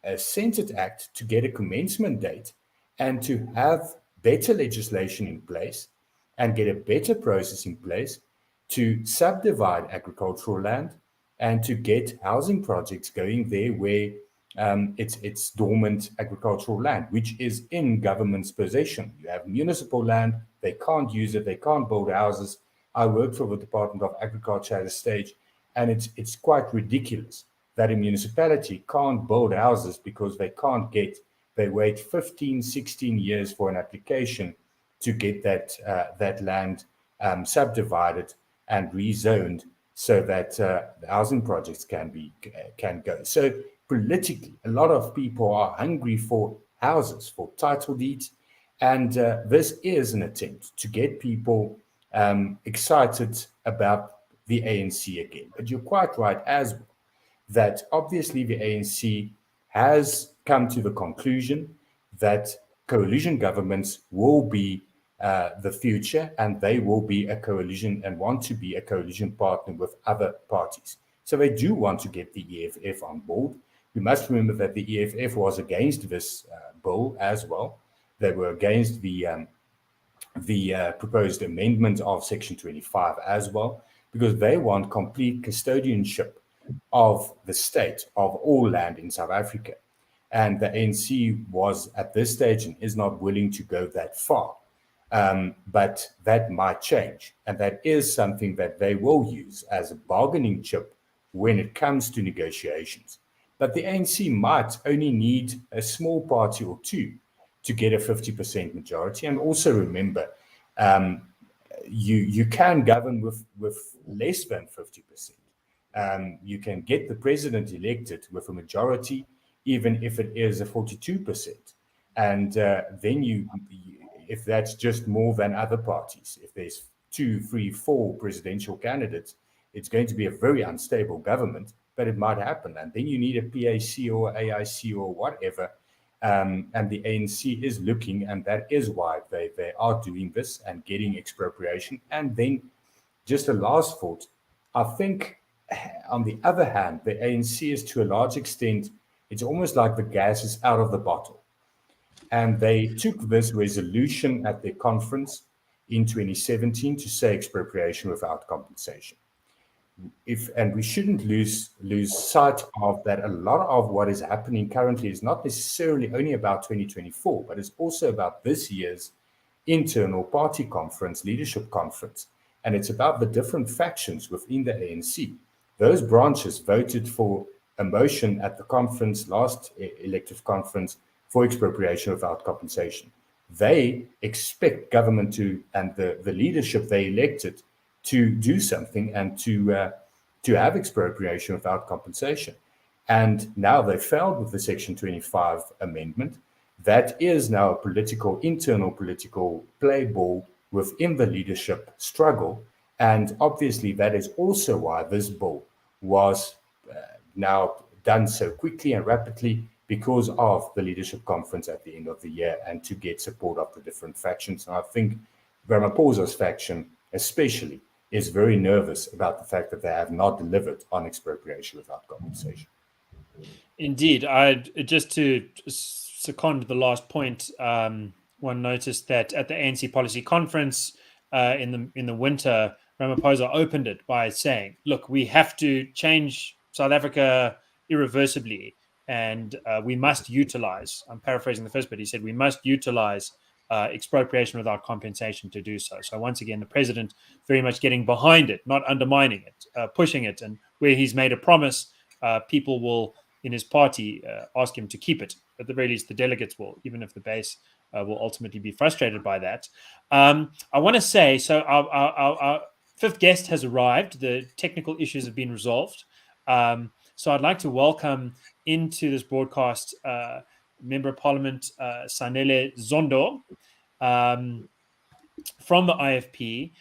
assent it act to get a commencement date and to have better legislation in place and get a better process in place to subdivide agricultural land and to get housing projects going there where it's dormant agricultural land, which is in government's possession. You have municipal land, they can't use it, they can't build houses. I worked for the Department of Agriculture at a stage, and it's quite ridiculous that a municipality can't build houses because they wait 15, 16 years for an application to get that land subdivided and rezoned so that the housing projects can go. So politically, a lot of people are hungry for houses, for title deeds, and this is an attempt to get people excited about the ANC again. But you're quite right as well, that obviously the ANC has come to the conclusion that coalition governments will be the future, and they will be a coalition and want to be a coalition partner with other parties. So they do want to get the EFF on board. We must remember that the EFF was against this bill as well. They were against the proposed amendment of Section 25 as well, because they want complete custodianship of the state, of all land in South Africa. And the ANC was at this stage and is not willing to go that far. But that might change. And that is something that they will use as a bargaining chip when it comes to negotiations. But the ANC might only need a small party or two to get a 50% majority. And also remember, you can govern with less than 50%. You can get the president elected with a majority, even if it is a 42%. And then if that's just more than other parties, if there's 2, 3, 4 presidential candidates, it's going to be a very unstable government, but it might happen. And then you need a PAC or AIC or whatever. And the ANC is looking, and that is why they are doing this and getting expropriation. And then just a last thought, I think, on the other hand, the ANC is to a large extent, it's almost like the gas is out of the bottle. And they took this resolution at their conference in 2017 to say expropriation without compensation. And we shouldn't lose sight of that. A lot of what is happening currently is not necessarily only about 2024, but it's also about this year's internal party conference, leadership conference. And it's about the different factions within the ANC. Those branches voted for a motion at the conference, last elective conference, for expropriation without compensation. They expect government and the leadership they elected to do something and to have expropriation without compensation. And now they failed with the Section 25 amendment. That is now a internal political play ball within the leadership struggle. And obviously that is also why this bill was now done so quickly and rapidly, because of the leadership conference at the end of the year and to get support of the different factions. And I think Ramaphosa's faction especially is very nervous about the fact that they have not delivered on expropriation without compensation. Indeed. Just to second the last point, one noticed that at the ANC policy conference in the winter, Ramaphosa opened it by saying, look, we have to change South Africa irreversibly, and we must utilize, I'm paraphrasing the first bit, he said, we must utilize expropriation without compensation to do so. So once again, the president very much getting behind it, not undermining it, pushing it. And where he's made a promise, people will, in his party, ask him to keep it. At the very least, the delegates will, even if the base will ultimately be frustrated by that. I want to say, so our fifth guest has arrived. The technical issues have been resolved. So I'd like to welcome into this broadcast Member of Parliament Sanele Zondo from the IFP.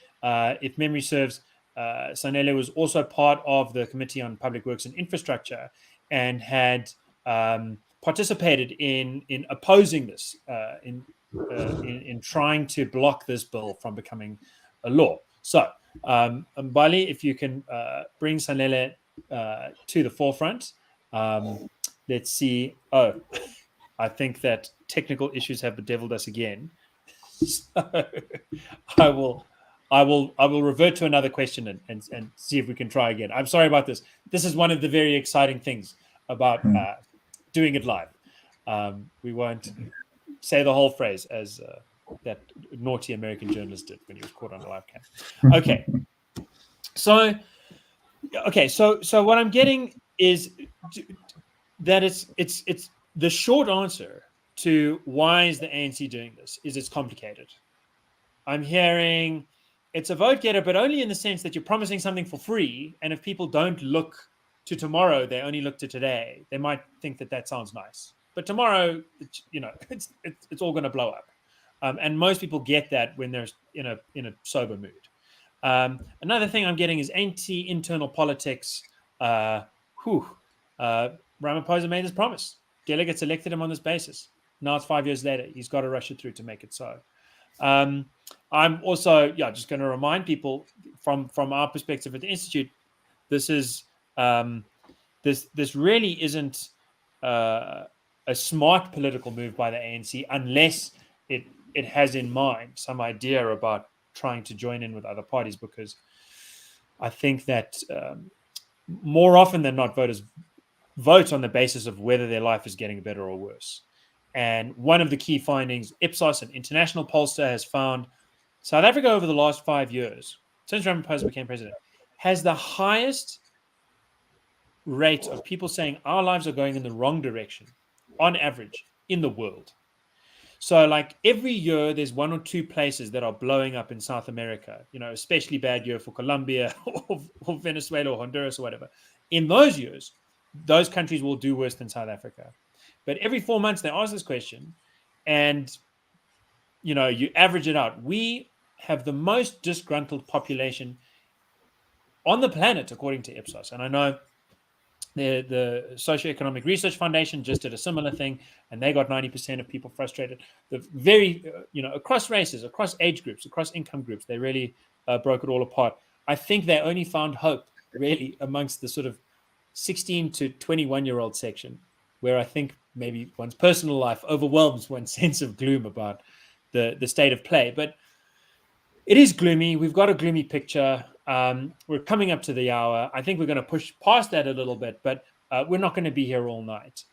If memory serves, Sanele was also part of the Committee on Public Works and Infrastructure and had participated in opposing this, in trying to block this bill from becoming a law. So, Mbali, if you can bring Sanele to the forefront. Let's see. Oh, I think that technical issues have bedeviled us again. So I will revert to another question and see if we can try again. I'm sorry about this. This is one of the very exciting things about doing it live. We won't say the whole phrase as that naughty American journalist did when he was caught on a live cam. Okay. So what I'm getting is that it's the short answer to why is the ANC doing this is it's complicated. I'm hearing it's a vote getter, but only in the sense that you're promising something for free, and if people don't look to tomorrow, they only look to today. They might think that sounds nice, but tomorrow, it's all going to blow up, and most people get that when they're in a sober mood. Another thing I'm getting is anti-internal politics. Ramaphosa made his promise. Delegates elected him on this basis. Now it's 5 years later. He's got to rush it through to make it so. I'm also just going to remind people from our perspective at the Institute, this is this really isn't a smart political move by the ANC unless it has in mind some idea about trying to join in with other parties, because I think that more often than not, voters vote on the basis of whether their life is getting better or worse. And one of the key findings, Ipsos, an international pollster, has found South Africa over the last 5 years, since Ramaphosa became president, has the highest rate of people saying our lives are going in the wrong direction on average in the world. So like every year, there's one or two places that are blowing up in South America, especially bad year for Colombia or Venezuela or Honduras or whatever. In those years, those countries will do worse than South Africa. But every 4 months, they ask this question and, you average it out. We have the most disgruntled population on the planet, according to Ipsos. And I know the Socioeconomic Research Foundation just did a similar thing, and they got 90% of people frustrated. The very, across races, across age groups, across income groups, they really broke it all apart. I think they only found hope really amongst the sort of 16 to 21-year-old section, where I think maybe one's personal life overwhelms one's sense of gloom about the state of play. But it is gloomy. We've got a gloomy picture. We're coming up to the hour. I think we're going to push past that a little bit, but we're not going to be here all night.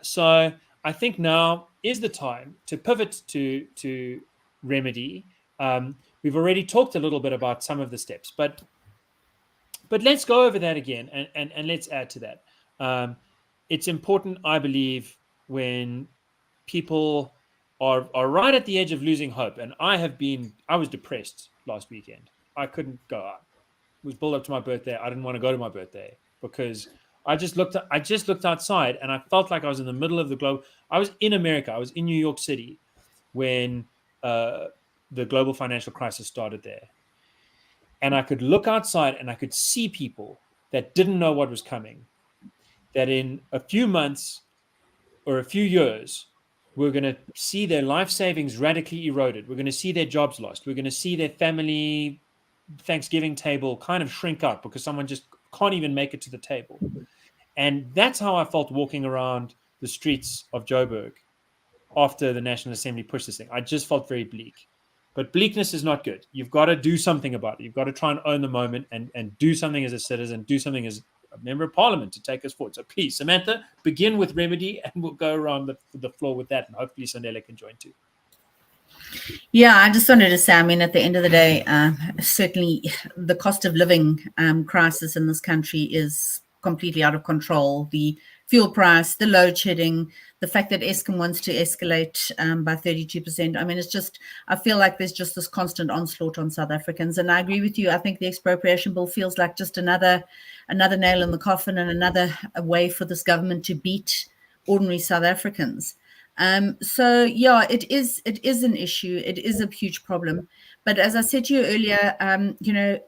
So I think now is the time to pivot to remedy. We've already talked a little bit about some of the steps, but let's go over that again and let's add to that. It's important, I believe, when people are right at the edge of losing hope. And I was depressed last weekend. I couldn't go out. It was built up to my birthday. I didn't want to go to my birthday because I just looked outside and I felt like I was in the middle of the globe. I was in America. I was in New York City when the global financial crisis started there. And I could look outside and I could see people that didn't know what was coming, that in a few months or a few years, we're going to see their life savings radically eroded. We're going to see their jobs lost. We're going to see their family Thanksgiving table kind of shrink up because someone just can't even make it to the table. And that's how I felt walking around the streets of Joburg after the National Assembly pushed this thing. I just felt very bleak. But bleakness is not good. You've got to do something about it. You've got to try and own the moment and do something as a citizen, do something as a member of parliament to take us forward. So please, Samantha, begin with Remedy, and we'll go around the floor with that, and hopefully Sanele can join too. Yeah, I just wanted to say, I mean, at the end of the day, certainly the cost of living crisis in this country is completely out of control. The fuel price, the load shedding, the fact that Eskom wants to escalate by 32%. I mean, it's just, I feel like there's just this constant onslaught on South Africans. And I agree with you. I think the expropriation bill feels like just another nail in the coffin and another way for this government to beat ordinary South Africans. So yeah, it is an issue. It is a huge problem. But as I said to you earlier, you know,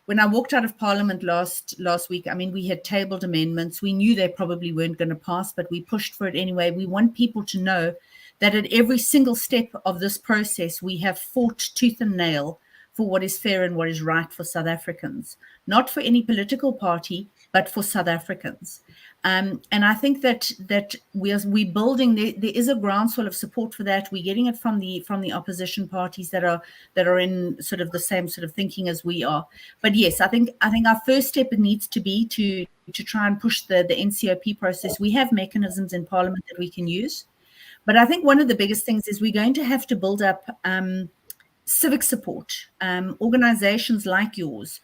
when I walked out of Parliament last week, I mean, we had tabled amendments. We knew they probably weren't going to pass, but we pushed for it anyway. We want people to know that at every single step of this process, we have fought tooth and nail for what is fair and what is right for South Africans, not for any political party, but for South Africans. And I think that we're building. There is a groundswell of support for that. We're getting it from the opposition parties that are in sort of the same sort of thinking as we are. But yes, I think our first step needs to be to try and push the NCOP process. We have mechanisms in Parliament that we can use, but I think one of the biggest things is we're going to have to build up civic support, organizations like yours,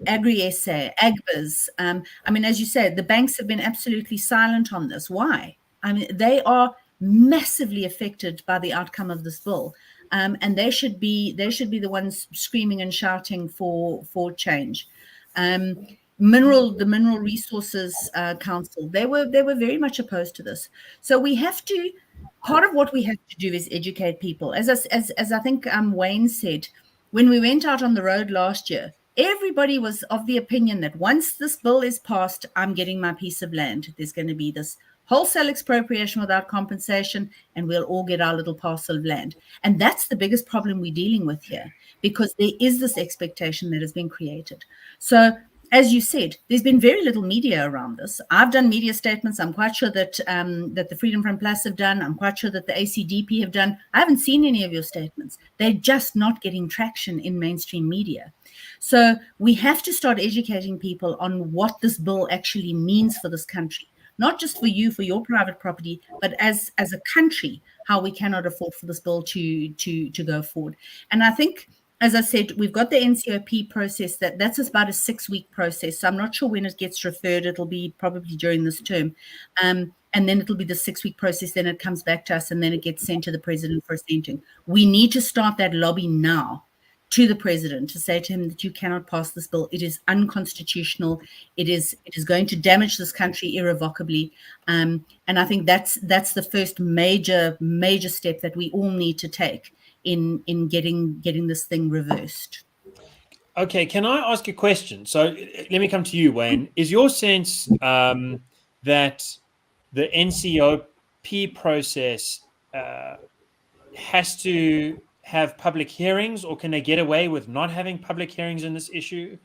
Agri-SA, Agbiz. I mean, as you said, the banks have been absolutely silent on this. Why? I mean, they are massively affected by the outcome of this bill, and they should be the ones screaming and shouting for change. The Mineral Resources Council, they were very much opposed to this. So we have to. Part of what we have to do is educate people. As I think Wayne said, when we went out on the road last year, everybody was of the opinion that once this bill is passed, I'm getting my piece of land. There's going to be this wholesale expropriation without compensation, and we'll all get our little parcel of land. And that's the biggest problem we're dealing with here, because there is this expectation that has been created. So, as you said, there's been very little media around this. I've done media statements. I'm quite sure that that the Freedom Front Plus have done. I'm quite sure that the ACDP have done. I haven't seen any of your statements. They're just not getting traction in mainstream media. So we have to start educating people on what this bill actually means for this country, not just for you, for your private property, but as a country, how we cannot afford for this bill to go forward. And I think, as I said, we've got the NCOP process that's about a 6-week process. So I'm not sure when it gets referred. It'll be probably during this term. And then it'll be the 6-week process. Then it comes back to us, and then it gets sent to the president for assenting. We need to start that lobby now to the president to say to him that you cannot pass this bill. It is unconstitutional. It is going to damage this country irrevocably. And I think that's the first major step that we all need to take in getting this thing reversed. Okay, can I ask a question? So let me come to you, Wayne. Is your sense that the NCOP process has to have public hearings, or can they get away with not having public hearings in this issue?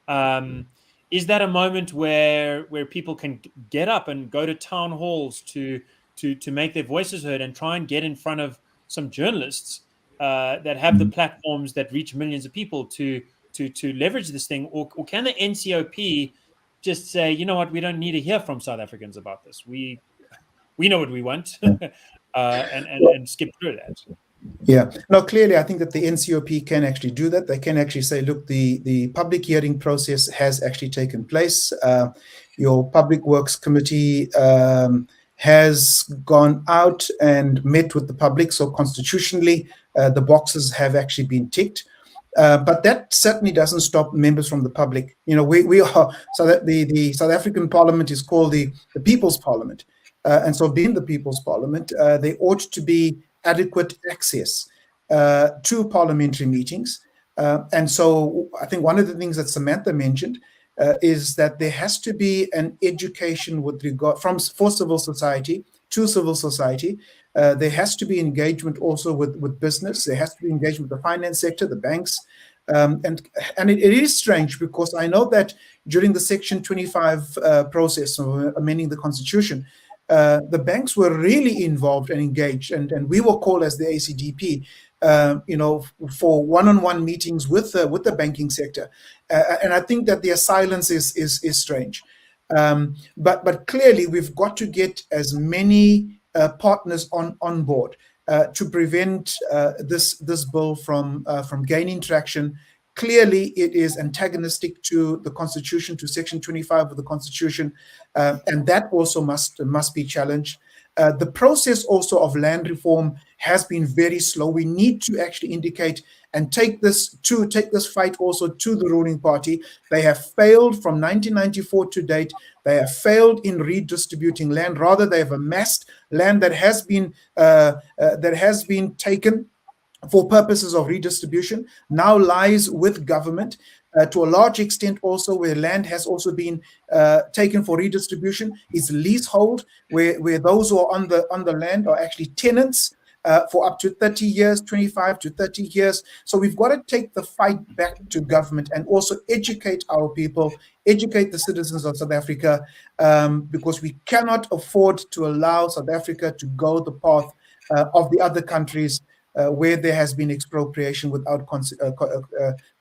Is that a moment where people can get up and go to town halls to make their voices heard and try and get in front of some journalists that have the platforms that reach millions of people to leverage this thing, or can the NCOP just say, you know what, we don't need to hear from South Africans about this. We know what we want, and skip through that. Yeah, no, clearly, I think that the NCOP can actually do that. They can actually say, look, the public hearing process has actually taken place. Your Public Works Committee has gone out and met with the public. So constitutionally, the boxes have actually been ticked. But that certainly doesn't stop members from the public. You know, we are, so that the South African Parliament is called the People's Parliament. And so being the People's Parliament, there ought to be adequate access to parliamentary meetings. And so I think one of the things that Samantha mentioned is that there has to be an education with regard for civil society to civil society. There has to be engagement also with business. There has to be engagement with the finance sector, the banks. And it is strange because I know that during the Section 25 process of amending the Constitution, the banks were really involved and engaged, and we were called as the ACDP, for one-on-one meetings with the banking sector, and I think that their silence is strange. But clearly, we've got to get as many partners on board to prevent this bill from gaining traction. Clearly, it is antagonistic to the Constitution, to Section 25 of the Constitution, and that also must be challenged. The process also of land reform has been very slow. We need to actually indicate and take this fight also to the ruling party. They have failed from 1994 to date. They have failed in redistributing land. Rather, they have amassed land that has been taken for purposes of redistribution, now lies with government to a large extent also, where land has also been taken for redistribution, is leasehold, where those who are on the land are actually tenants for up to 30 years, 25 to 30 years. So we've got to take the fight back to government and also educate our people, educate the citizens of South Africa, because we cannot afford to allow South Africa to go the path of the other countries where there has been expropriation without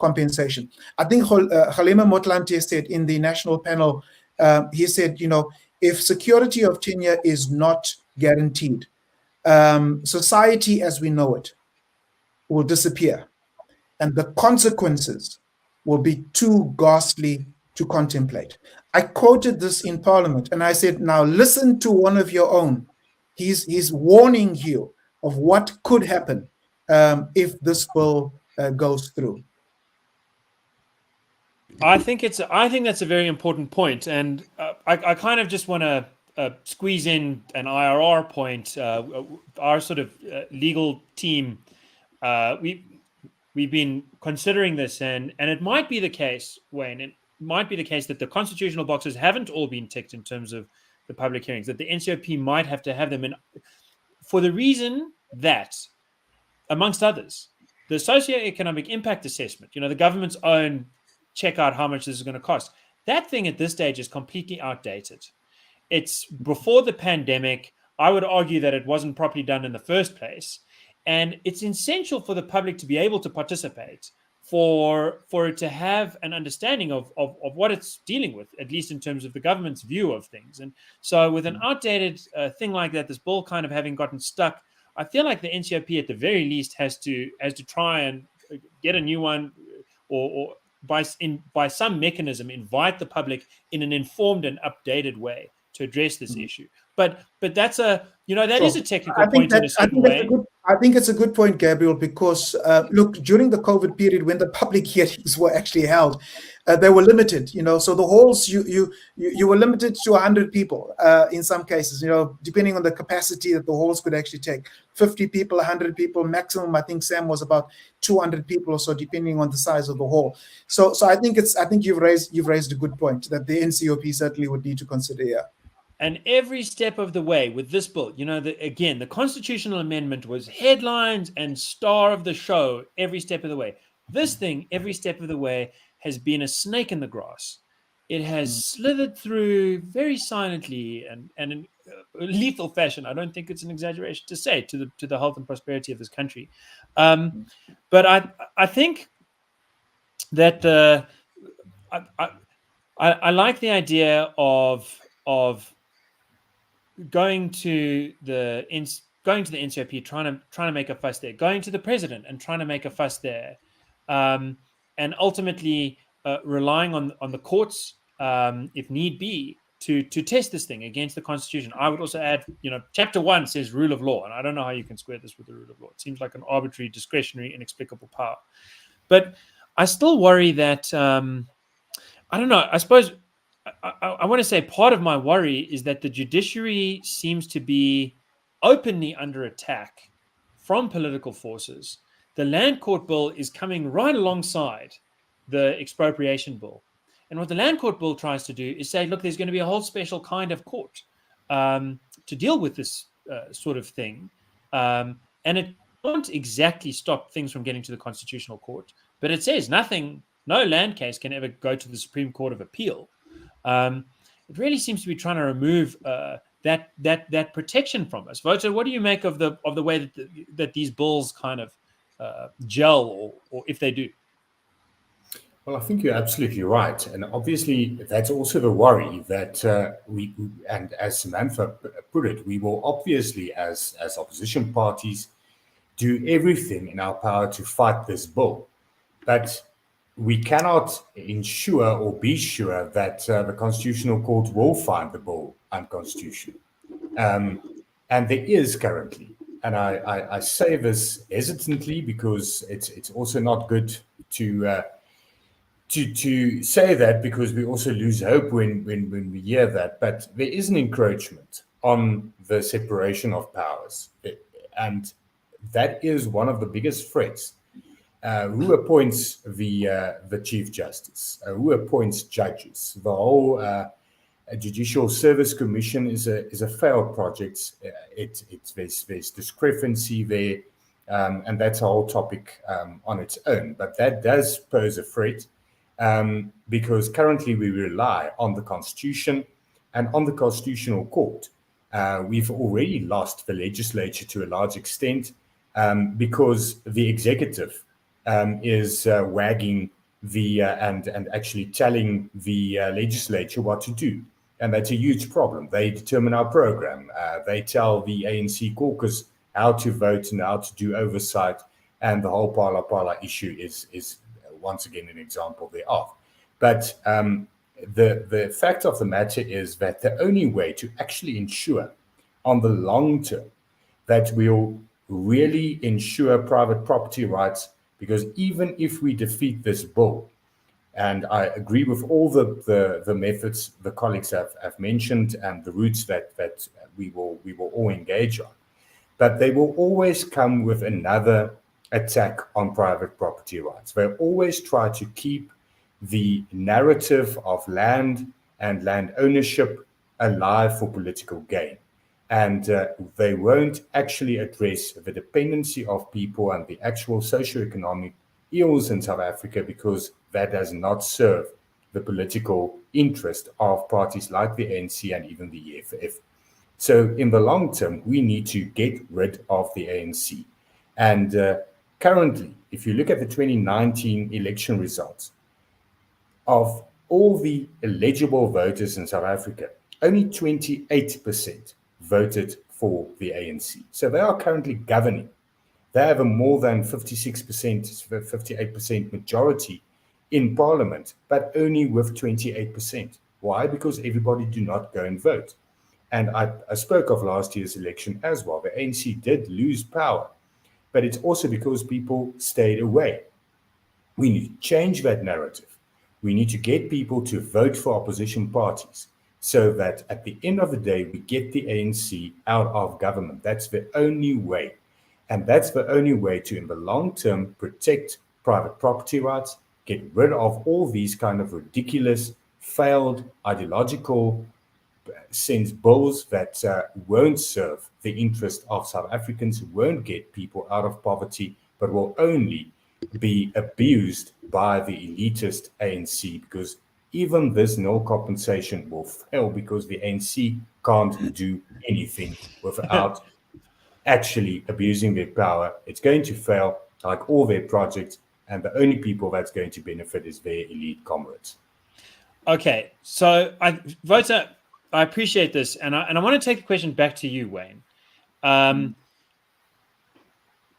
compensation. I think Kgalema Motlanthe said in the national panel, he said, if security of tenure is not guaranteed, society as we know it will disappear, and the consequences will be too ghastly to contemplate. I quoted this in Parliament, and I said, now listen to one of your own. He's warning you of what could happen if this bill goes through. I think that's a very important point, and I kind of just want to squeeze in an IRR point. Our sort of legal team, we've been considering this, and it might be the case, Wayne. It might be the case that the constitutional boxes haven't all been ticked in terms of the public hearings. That the NCOP might have to have them, and for the reason that, amongst others, the socioeconomic impact assessment, the government's own check out how much this is going to cost. That thing at this stage is completely outdated. It's before the pandemic. I would argue that it wasn't properly done in the first place. And it's essential for the public to be able to participate, for it to have an understanding of what it's dealing with, at least in terms of the government's view of things. And so with an outdated thing like that, this bill kind of having gotten stuck, I feel like the NCOP at the very least has to try and get a new one, or by some mechanism invite the public in an informed and updated way to address this issue. But that's that is a technical point in a certain way. I think it's a good point, Gabriel, because look, during the COVID period, when the public hearings were actually held, they were limited. So the halls you were limited to 100 people in some cases. Depending on the capacity that the halls could actually take, 50 people, 100 people maximum. I think Sam was about 200 people or so, depending on the size of the hall. So I think you've raised a good point that the NCOP certainly would need to consider. Yeah. And every step of the way with this bill, the constitutional amendment was headlines and star of the show every step of the way. This thing, every step of the way, has been a snake in the grass. It has slithered through very silently and in lethal fashion. I don't think it's an exaggeration to say to the health and prosperity of this country. But I think that I like the idea of going to the NCOP, trying to make a fuss there, going to the president and trying to make a fuss there, and ultimately relying on the courts, if need be, to test this thing against the Constitution. I would also add, Chapter 1 says rule of law, and I don't know how you can square this with the rule of law. It seems like an arbitrary, discretionary, inexplicable power. But I still worry that I don't know. I suppose I want to say part of my worry is that the judiciary seems to be openly under attack from political forces. The Land Court Bill is coming right alongside the Expropriation Bill. And what the Land Court Bill tries to do is say, look, there's going to be a whole special kind of court. to deal with this sort of thing, and it can't exactly stop things from getting to the Constitutional Court, but it says no land case can ever go to the Supreme Court of Appeal. It really seems to be trying to remove that protection from us. Wouter, what do you make of the way that these bills kind of gel, or if they do? Well, I think you're absolutely right. And obviously, that's also the worry that and as Samantha put it, we will obviously, as opposition parties, do everything in our power to fight this bill. But we cannot ensure or be sure that the Constitutional Court will find the bill unconstitutional. And there is currently, and I say this hesitantly because it's also not good to say that, because we also lose hope when we hear that. But there is an encroachment on the separation of powers, and that is one of the biggest threats. Who appoints the Chief Justice? Who appoints judges? The whole Judicial Service Commission is a failed project. There's discrepancy there, and that's a whole topic on its own. But that does pose a threat, because currently we rely on the Constitution and on the Constitutional Court. We've already lost the legislature to a large extent, because the executive is wagging and actually telling the legislature what to do. And that's a huge problem. They determine our program. They tell the ANC caucus how to vote and how to do oversight. And the whole Pala issue is once again an example thereof. But the fact of the matter is that the only way to actually ensure on the long term that we'll really ensure private property rights, because even if we defeat this bill, and I agree with all the methods the colleagues have mentioned and the routes that we will all engage on, but they will always come with another attack on private property rights. They always try to keep the narrative of land and land ownership alive for political gain. And they won't actually address the dependency of people and the actual socioeconomic ills in South Africa, because that does not serve the political interest of parties like the ANC and even the EFF. So in the long term, we need to get rid of the ANC. And currently, if you look at the 2019 election results, of all the eligible voters in South Africa, only 28% voted for the ANC. So they are currently governing. They have a more than 56%, 58% majority in parliament, but only with 28%. Why? Because everybody do not go and vote. And I spoke of last year's election as well. The ANC did lose power, but it's also because people stayed away. We need to change that narrative. We need to get people to vote for opposition parties, so that at the end of the day, we get the ANC out of government. That's the only way. And that's the only way to, in the long term, protect private property rights, get rid of all these kind of ridiculous, failed, ideological sense bills that won't serve the interest of South Africans, won't get people out of poverty, but will only be abused by the elitist ANC, because even this no compensation will fail, because the ANC can't do anything without actually abusing their power. It's going to fail, like all their projects, and the only people that's going to benefit is their elite comrades. Okay, so Wouter, I appreciate this, and I want to take the question back to you, Wayne.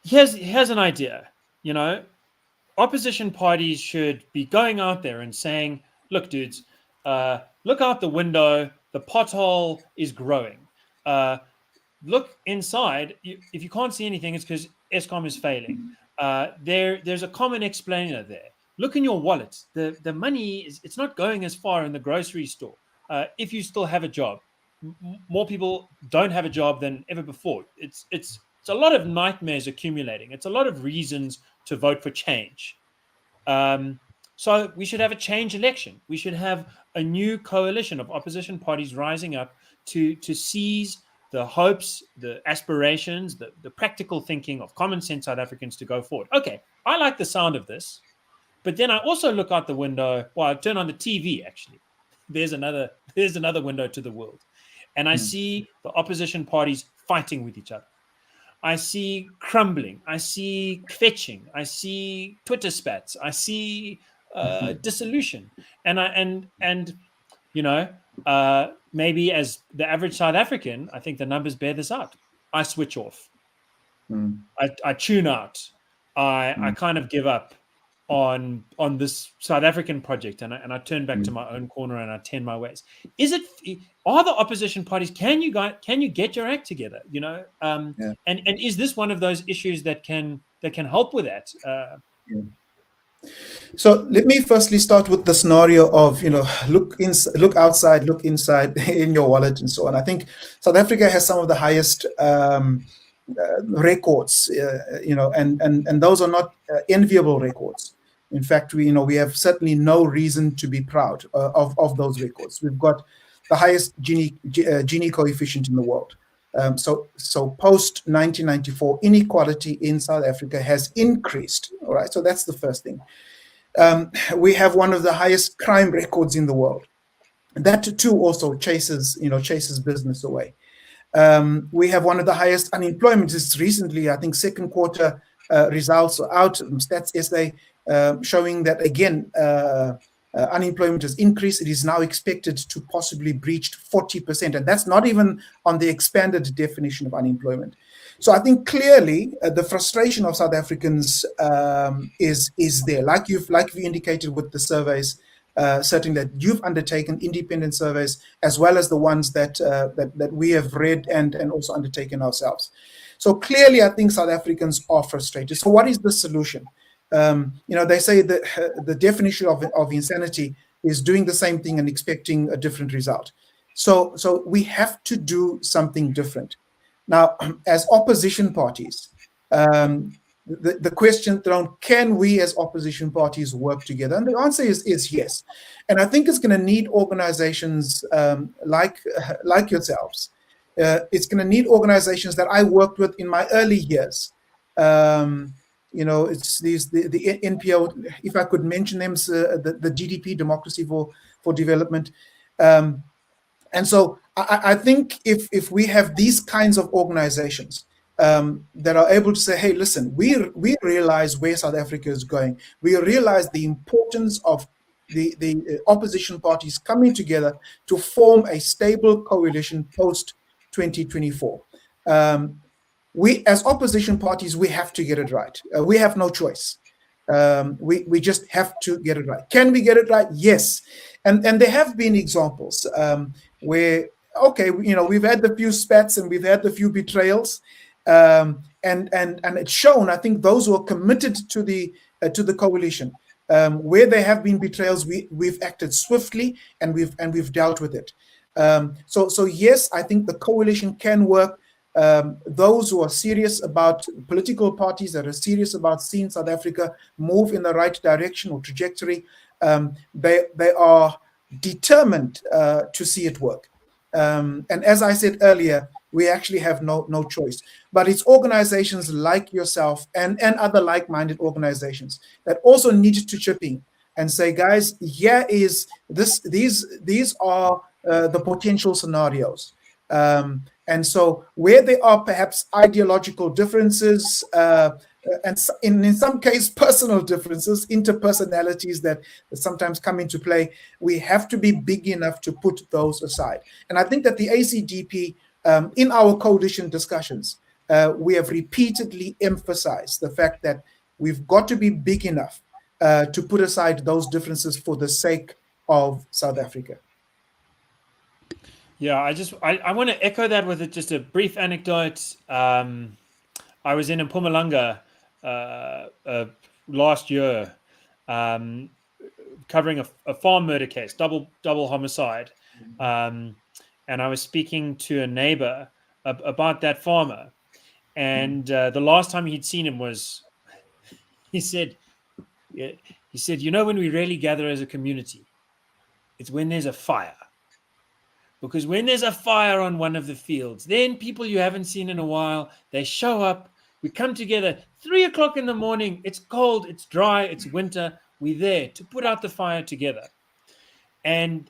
Here's an idea. You know, opposition parties should be going out there and saying, look, dudes, look out the window. The pothole is growing. Look inside. If you can't see anything, it's because Eskom is failing. There's a common explainer there. Look in your wallet. The money it's not going as far in the grocery store. If you still have a job, more people don't have a job than ever before. It's a lot of nightmares accumulating. It's a lot of reasons to vote for change. So we should have a change election. We should have a new coalition of opposition parties rising up to seize the hopes, the aspirations, the practical thinking of common sense South Africans to go forward. Okay, I like the sound of this, but then I also look out the window. Well, I turn on the TV. Actually, there's another window to the world, and I see the opposition parties fighting with each other. I see crumbling. I see kvetching. I see Twitter spats. I see dissolution. And maybe as the average South African, I think the numbers bear this out. I switch off. I tune out. I kind of give up on this South African project, and I turn back to my own corner and I tend my ways. Are the opposition parties? Can you get your act together? And is this one of those issues that can help with that? So let me firstly start with the scenario of, look outside, look inside in your wallet and so on. I think South Africa has some of the highest records, and those are not enviable records. In fact, we have certainly no reason to be proud of those records. We've got the highest Gini coefficient in the world. So post 1994, inequality in South Africa has increased. All right, so that's the first thing. We have one of the highest crime records in the world. That too also chases business away. We have one of the highest unemployment. Just recently, I think second quarter results are out, Stats SA, showing that again, unemployment has increased. It is now expected to possibly breach 40%, and that's not even on the expanded definition of unemployment. So I think clearly the frustration of South Africans is there, like you've indicated with the surveys, certainly that you've undertaken, independent surveys, as well as the ones that we have read and also undertaken ourselves. So clearly, I think South Africans are frustrated. So what is the solution? They say that the definition of insanity is doing the same thing and expecting a different result. So we have to do something different. Now, as opposition parties, the question thrown, can we as opposition parties work together? And the answer is yes. And I think it's going to need organizations like yourselves. It's going to need organizations that I worked with in my early years. It's the NPO, if I could mention them, the GDP, Democracy for Development. And so I think if we have these kinds of organizations that are able to say, hey, listen, we realize where South Africa is going. We realize the importance of the opposition parties coming together to form a stable coalition post 2024. We, as opposition parties, we have to get it right. We have no choice. We just have to get it right. Can we get it right? Yes. And there have been examples where, okay, we've had the few spats and we've had the few betrayals, and it's shown. I think those who are committed to the coalition, where there have been betrayals, we've acted swiftly and we've dealt with it. So yes, I think the coalition can work. Those who are serious about political parties that are serious about seeing South Africa move in the right direction or trajectory, they are determined to see it work. And as I said earlier, we actually have no choice. But it's organizations like yourself and other like-minded organizations that also need to chip in and say, guys, here is this. These are the potential scenarios. And so where there are perhaps ideological differences, and in some case, personal differences, interpersonalities that sometimes come into play, we have to be big enough to put those aside. And I think that the ACDP, in our coalition discussions, we have repeatedly emphasized the fact that we've got to be big enough to put aside those differences for the sake of South Africa. Yeah, I want to echo that with just a brief anecdote. I was in Mpumalanga last year, covering a farm murder case, double homicide, and I was speaking to a neighbor about that farmer, and the last time he'd seen him was, he said, when we really gather as a community, it's when there's a fire. because when there's a fire on one of the fields, then people you haven't seen in a while, they show up. We come together 3 o'clock in the morning. It's cold, it's dry, it's winter. We're there to put out the fire together. And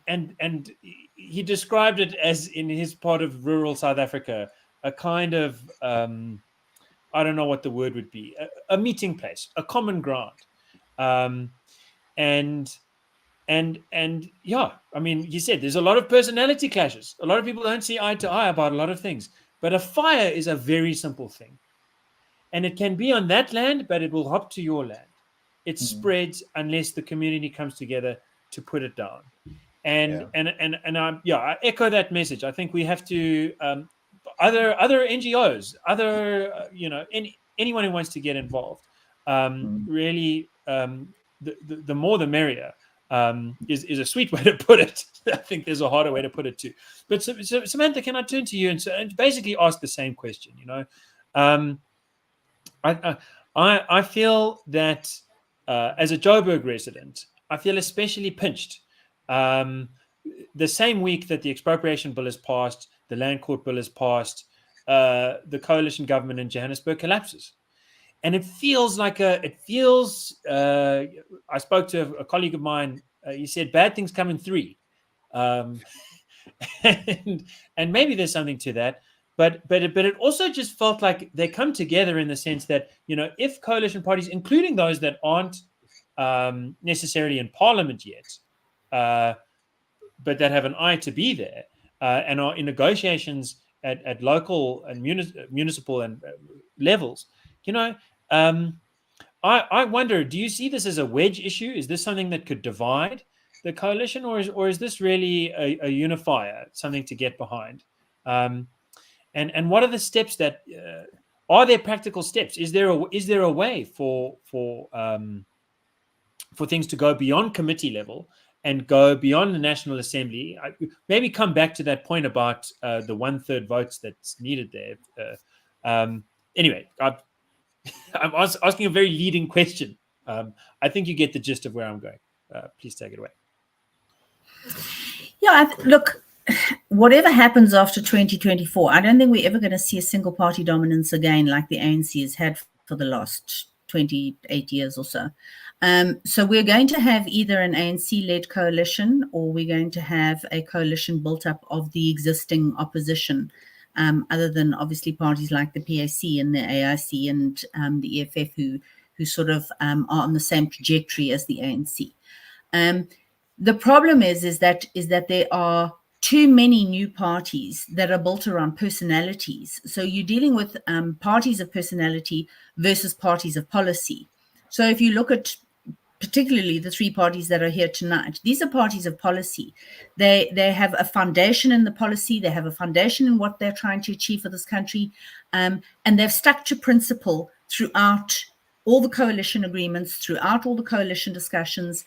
he described it as, in his part of rural South Africa, a kind of I don't know what the word would be, a meeting place, a common ground. And yeah, I mean, he said there's a lot of personality clashes. A lot of people don't see eye to eye about a lot of things, but a fire is a very simple thing. And it can be on that land, but it will hop to your land. It spreads unless the community comes together to put it down. And I echo that message. I think we have to other NGOs, anyone who wants to get involved, really the more the merrier. Is a sweet way to put it. I think there's a harder way to put it too. But so Samantha, can I turn to you and basically ask the same question? I feel that as a Joburg resident, I feel especially pinched. The same week that the expropriation bill is passed, the land court bill is passed, the coalition government in Johannesburg collapses. And it feels like I spoke to a colleague of mine. He said bad things come in three, and maybe there's something to that. But it also just felt like they come together in the sense that, if coalition parties, including those that aren't necessarily in parliament yet, but that have an eye to be there and are in negotiations at local and municipal and levels, I wonder, do you see this as a wedge issue? Is this something that could divide the coalition, or is this really a unifier, something to get behind? And what are the steps that are there practical steps? Is there a way for things to go beyond committee level and go beyond the National Assembly? Maybe come back to that point about the 1/3 votes that's needed there. Anyway, I'm asking a very leading question. I think you get the gist of where I'm going. Please take it away. Yeah, look, whatever happens after 2024, I don't think we're ever going to see a single party dominance again like the ANC has had for the last 28 years or so. So we're going to have either an ANC-led coalition, or we're going to have a coalition built up of the existing opposition, other than obviously parties like the PAC and the AIC and the EFF who sort of are on the same trajectory as the ANC. The problem is that there are too many new parties that are built around personalities. So you're dealing with parties of personality versus parties of policy. So if you look at particularly the three parties that are here tonight, these are parties of policy. They have a foundation in the policy. They have a foundation in what they're trying to achieve for this country. And they've stuck to principle throughout all the coalition agreements, throughout all the coalition discussions.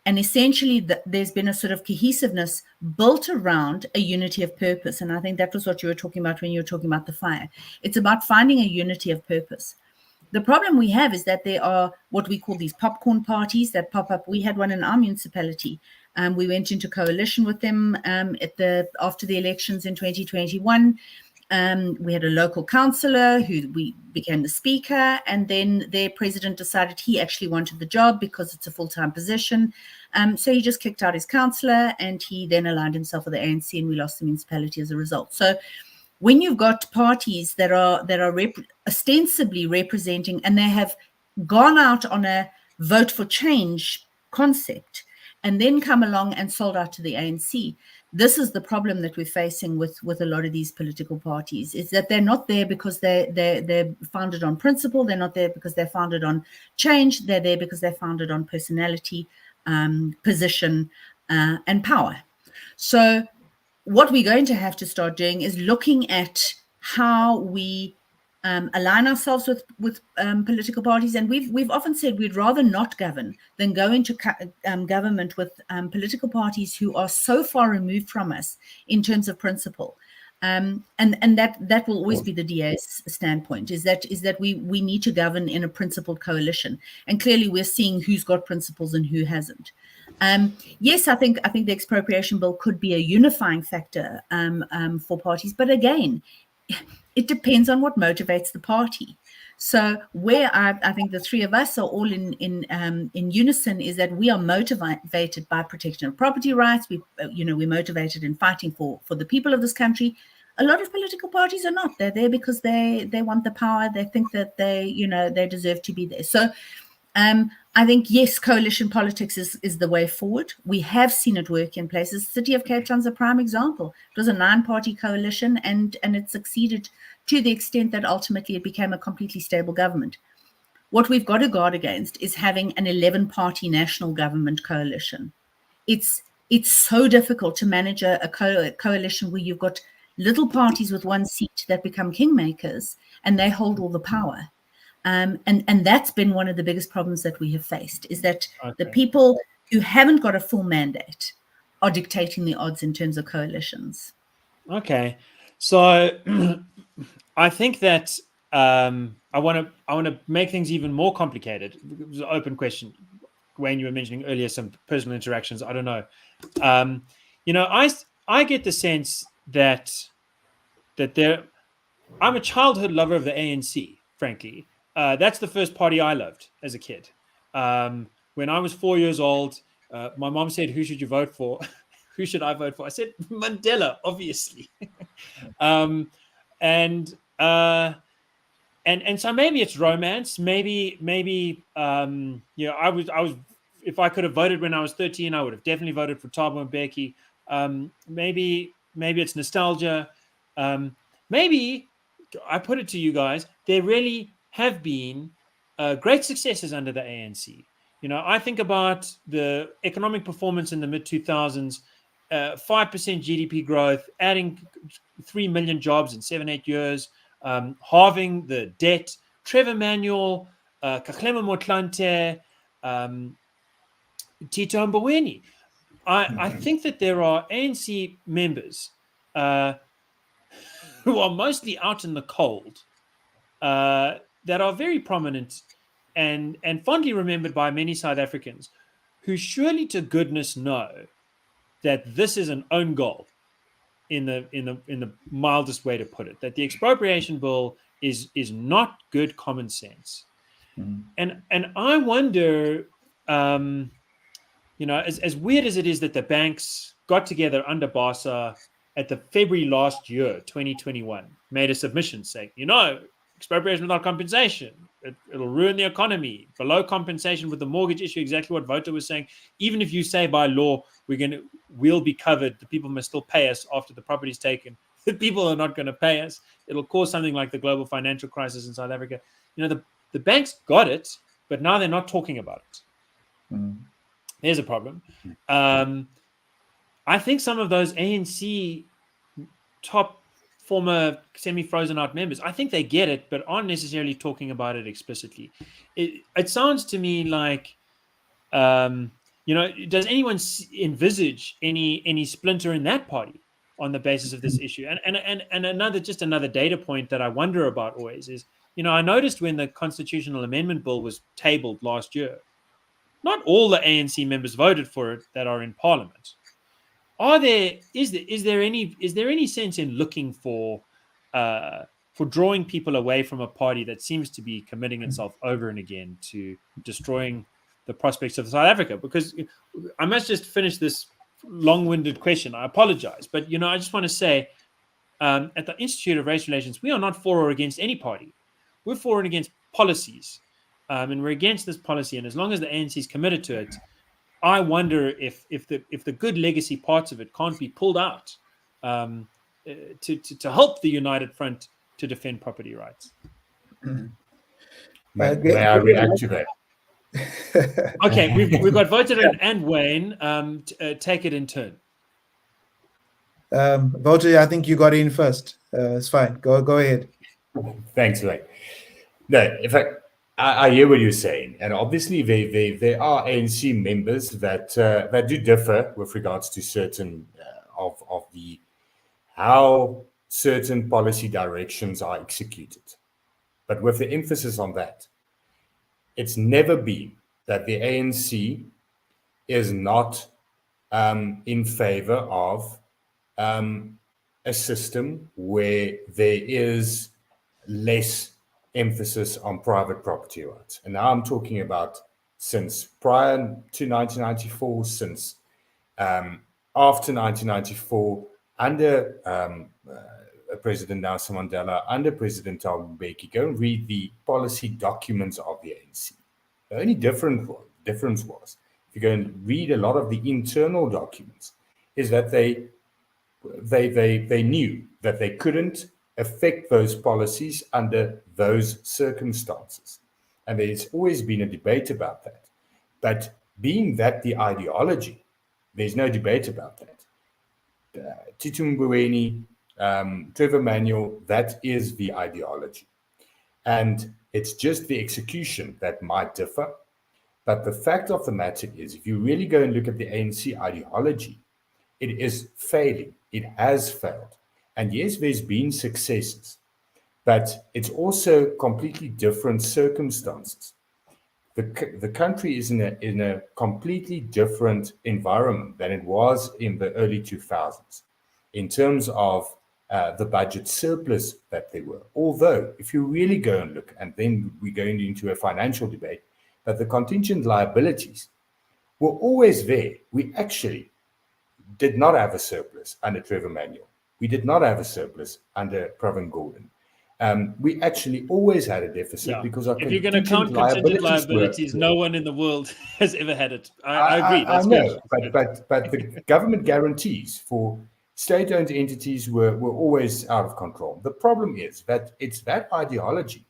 And essentially, there's been a sort of cohesiveness built around a unity of purpose. And I think that was what you were talking about when you were talking about the fire. It's about finding a unity of purpose. The problem we have is that there are what we call these popcorn parties that pop up. We had one in our municipality. We went into coalition with them after the elections in 2021. We had a local councillor who we became the speaker, and then their president decided he actually wanted the job because it's a full-time position. So he just kicked out his councillor, and he then aligned himself with the ANC, and we lost the municipality as a result. So when you've got parties that are ostensibly representing, and they have gone out on a vote for change concept, and then come along and sold out to the ANC, this is the problem that we're facing with a lot of these political parties, is that they're not there because they're founded on principle. They're not there because they're founded on change. They're there because they're founded on personality, position, and power. So what we're going to have to start doing is looking at how we align ourselves with political parties. And we've often said we'd rather not govern than go into government with political parties who are so far removed from us in terms of principle. And that will always be the DA's standpoint, is that we need to govern in a principled coalition. And clearly we're seeing who's got principles and who hasn't. Yes, I think the expropriation bill could be a unifying factor for parties, but again, it depends on what motivates the party. So where I think the three of us are all in unison is that we are motivated by protection of property rights. We're motivated in fighting for the people of this country. A lot of political parties are not. They're there because they want the power. They think that they deserve to be there. So I think, yes, coalition politics is the way forward. We have seen it work in places. The City of Cape Town's a prime example. It was a 9-party coalition and it succeeded to the extent that ultimately it became a completely stable government. What we've got to guard against is having an 11-party national government coalition. It's so difficult to manage a coalition where you've got little parties with one seat that become kingmakers and they hold all the power. And that's been one of the biggest problems that we have faced, is that the people who haven't got a full mandate are dictating the odds in terms of coalitions. Okay, so I think that I want to make things even more complicated. It was an open question. Wayne, you were mentioning earlier some personal interactions. I don't know. I get the sense that I'm a childhood lover of the ANC, frankly. That's the first party I loved as a kid. When I was 4 years old, my mom said, "Who should you vote for?" Who should I vote for? I said Mandela, obviously. And so maybe it's romance. Maybe I was if I could have voted when I was 13, I would have definitely voted for Thabo Mbeki. Maybe it's nostalgia. Maybe I put it to you guys, there really have been great successes under the ANC. I think about the economic performance in the mid-2000s, 5% GDP growth, adding 3 million jobs in 7-8 years, halving the debt. Trevor Manuel, Kaklema Motlanthe, Tito Mboweni. I think that there are ANC members who are mostly out in the cold, that are very prominent and fondly remembered by many South Africans, who surely to goodness know that this is an own goal, in the mildest way to put it, that the expropriation bill is not good common sense. And I wonder, as weird as it is that the banks got together under BASA at the February last year, 2021, made a submission saying, expropriation without compensation, it'll ruin the economy. Below compensation with the mortgage issue, exactly what Wouter was saying. Even if you say by law we'll be covered, the people must still pay us after the property's taken. The people are not going to pay us. It'll cause something like the global financial crisis in South Africa. The banks got it, but now they're not talking about it. There's a problem. I think some of those ANC top former semi-frozen out members, I think they get it, but aren't necessarily talking about it explicitly. It sounds to me like, does anyone envisage any splinter in that party on the basis of this issue? And another data point that I wonder about always is, I noticed when the constitutional amendment bill was tabled last year, not all the ANC members voted for it that are in parliament. Is there any sense in looking for drawing people away from a party that seems to be committing itself over and again to destroying the prospects of South Africa? Because I must just finish this long-winded question. I apologize, but I just want to say, at the Institute of Race Relations, we are not for or against any party. We're for and against policies, and we're against this policy. And as long as the ANC is committed to it, I wonder if the good legacy parts of it can't be pulled out to help the United Front to defend property rights. May I react to that? Okay, we've got Wouter and Wayne. Take it in turn. Wouter, I think you got in first. It's fine. Go ahead. Thanks, Wayne. No, in fact, I hear what you're saying, and obviously there are ANC members that do differ with regards to certain of how certain policy directions are executed. But with the emphasis on that, it's never been that the ANC is not in favor of a system where there is less emphasis on private property rights. And now I'm talking about since prior to 1994, since after 1994, under President Nelson Mandela, under President Thabo Mbeki. Go and read the policy documents of the ANC. The only difference was, if you go and read a lot of the internal documents, is that they knew that they couldn't affect those policies under those circumstances. And there's always been a debate about that. But being that the ideology, there's no debate about that. Tito Mboweni, Trevor Manuel, that is the ideology. And it's just the execution that might differ. But the fact of the matter is, if you really go and look at the ANC ideology, it is failing. It has failed. And yes, there's been successes, but it's also completely different circumstances. The country is in a completely different environment than it was in the early 2000s in terms of the budget surplus that there were. Although, if you really go and look, and then we're going into a financial debate, that the contingent liabilities were always there. We actually did not have a surplus under Trevor Manuel. We did not have a surplus under Pravin Gordhan. We actually always had a deficit because our if you're going to count contingent liabilities, no one in the world has ever had it. I agree. That's I know, but the government guarantees for state-owned entities were always out of control. The problem is that it's that ideology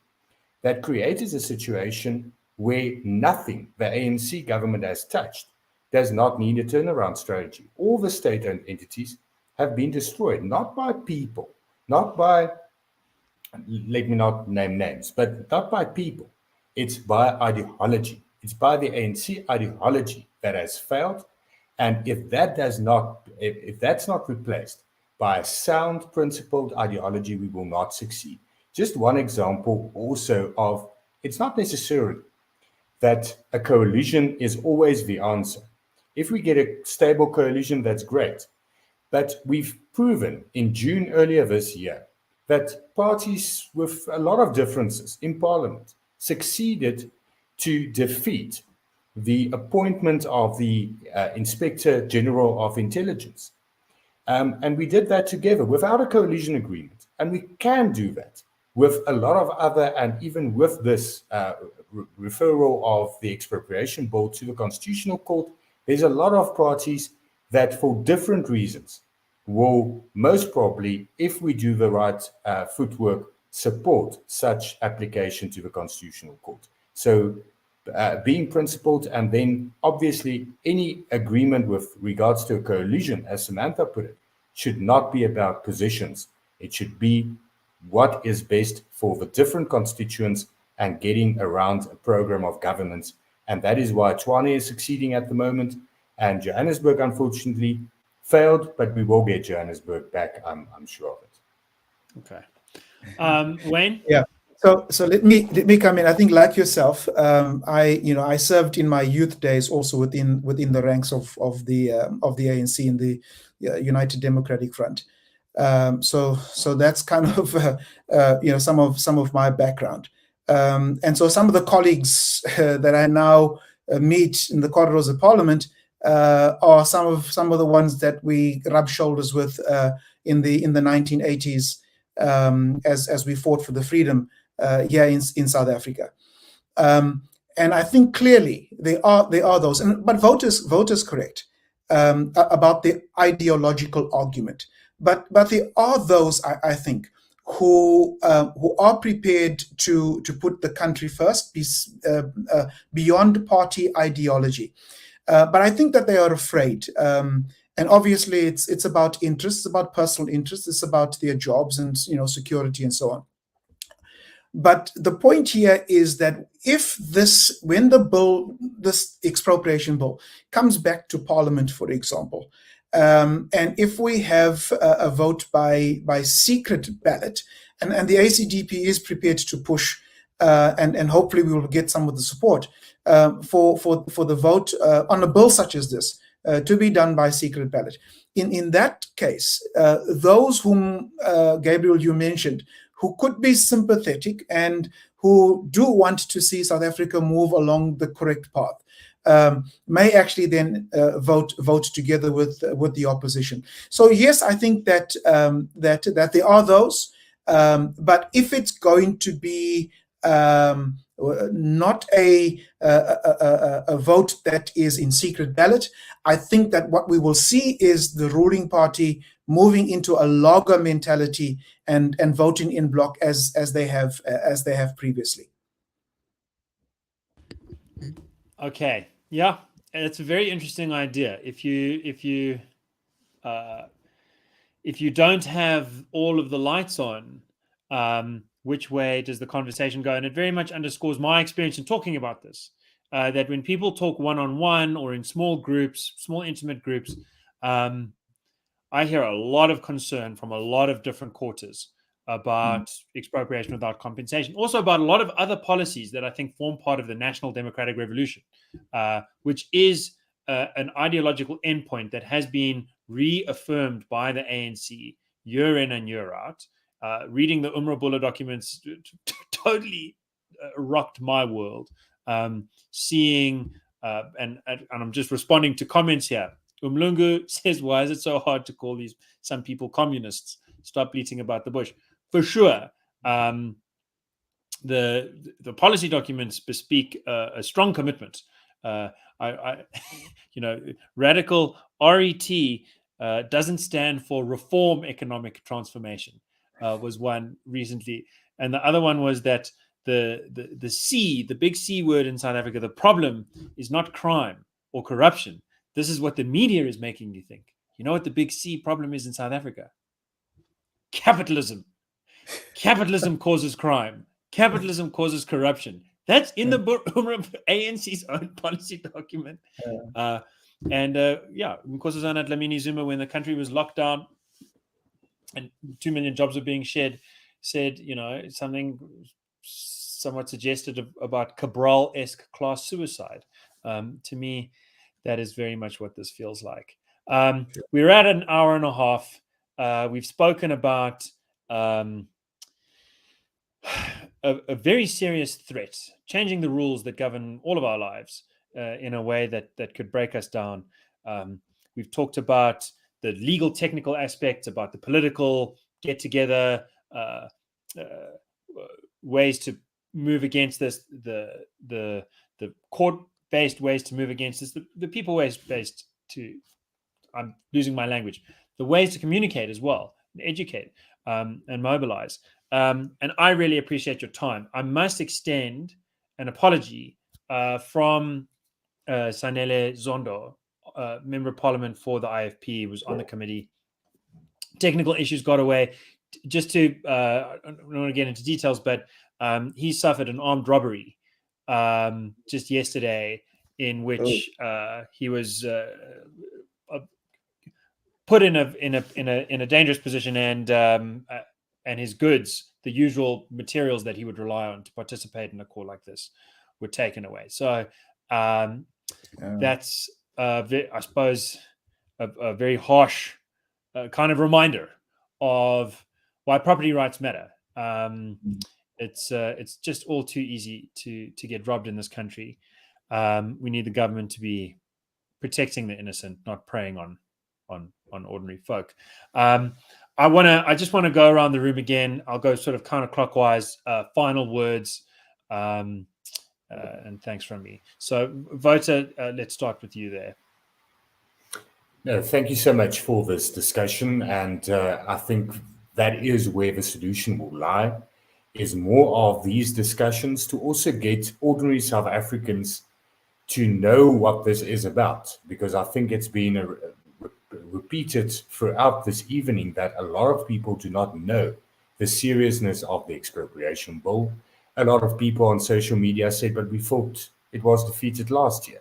that created a situation where nothing the ANC government has touched does not need a turnaround strategy. All the state-owned entities have been destroyed, not by people, not by, let me not name names, but not by people. It's by ideology. It's by the ANC ideology that has failed. And if that's not replaced by a sound, principled ideology, we will not succeed. Just one example also of, it's not necessarily that a coalition is always the answer. If we get a stable coalition, that's great. But we've proven in June earlier this year that parties with a lot of differences in Parliament succeeded to defeat the appointment of the Inspector General of Intelligence. And we did that together without a coalition agreement. And we can do that with a lot of other, and even with this referral of the expropriation bill to the Constitutional Court, there's a lot of parties that for different reasons will most probably, if we do the right footwork, support such application to the Constitutional Court. So being principled, and then obviously any agreement with regards to a coalition, as Samantha put it, should not be about positions. It should be what is best for the different constituents and getting around a program of governance. And that is why Tshwane is succeeding at the moment. And Johannesburg, unfortunately, failed, but we will get Johannesburg back, I'm sure of it. Okay. Wayne? Yeah. So let me come in. I think, like yourself, I served in my youth days also within the ranks of the ANC in the United Democratic Front. So that's kind of some of my background. And so some of the colleagues that I now meet in the corridors of Parliament are some of the ones that we rub shoulders with in the 1980s as we fought for the freedom here in South Africa. And I think clearly there are those, but voters correct about the ideological argument. But there are those, I think, who are prepared to put the country first, beyond party ideology. But I think that they are afraid. And obviously it's about interests, it's about personal interests, it's about their jobs and security and so on. But the point here is that when this expropriation bill comes back to Parliament, for example, and if we have a vote by secret ballot, and the ACDP is prepared to push, and hopefully we will get some of the support, for the vote on a bill such as this to be done by secret ballot. In that case, those whom, Gabriel, you mentioned, who could be sympathetic and who do want to see South Africa move along the correct path, may actually then vote together with the opposition. So yes, I think that that there are those, but if it's going to be not a vote that is in secret ballot, I think that what we will see is the ruling party moving into a logger mentality and voting in bloc as they have previously. Okay, yeah, it's a very interesting idea. If you don't have all of the lights on, which way does the conversation go? And it very much underscores my experience in talking about this, that when people talk one-on-one or in small groups, small intimate groups, I hear a lot of concern from a lot of different quarters about expropriation without compensation, also about a lot of other policies that I think form part of the national democratic revolution, which is an ideological endpoint that has been reaffirmed by the ANC year in and year out. Reading the Umrabula documents totally rocked my world. Seeing, and I'm just responding to comments here. Umlungu says, why is it so hard to call some people communists? Stop bleating about the bush. For sure, the policy documents bespeak a strong commitment. Radical RET doesn't stand for reform economic transformation. Was one recently, and the other one was that the big C word in South Africa, the problem is not crime or corruption. This is what the media is making you think. You know what the big C problem is in South Africa? Capitalism. Capitalism causes crime. Capitalism causes corruption. That's in the ANC's own policy document. Nkosazana Dlamini Zuma, when the country was locked down and 2 million jobs were being shed, said, something somewhat suggested about Cabral-esque class suicide. To me, that is very much what this feels like. We're at an hour and a half. We've spoken about a very serious threat, changing the rules that govern all of our lives in a way that could break us down. We've talked about the legal technical aspects, about the political get-together, ways to move against this, the court-based ways to move against this, the people-based to, I'm losing my language, the ways to communicate as well, educate and mobilize. And I really appreciate your time. I must extend an apology from Sanele Zondo, Member of Parliament for the IFP, was on the committee. Technical issues got away. Just to, I don't want to get into details, but he suffered an armed robbery just yesterday, in which he was put in a dangerous position, and his goods, the usual materials that he would rely on to participate in a call like this, were taken away. So that's, I suppose, a very harsh kind of reminder of why property rights matter. It's just all too easy to get robbed in this country. We need the government to be protecting the innocent, not preying on ordinary folk. I just want to go around the room again. I'll go sort of counterclockwise. Final words, and thanks from me. So, Wouter, let's start with you there. No, thank you so much for this discussion, and I think that is where the solution will lie, is more of these discussions to also get ordinary South Africans to know what this is about, because I think it's been repeated throughout this evening that a lot of people do not know the seriousness of the expropriation bill. A lot of people on social media say, but we thought it was defeated last year.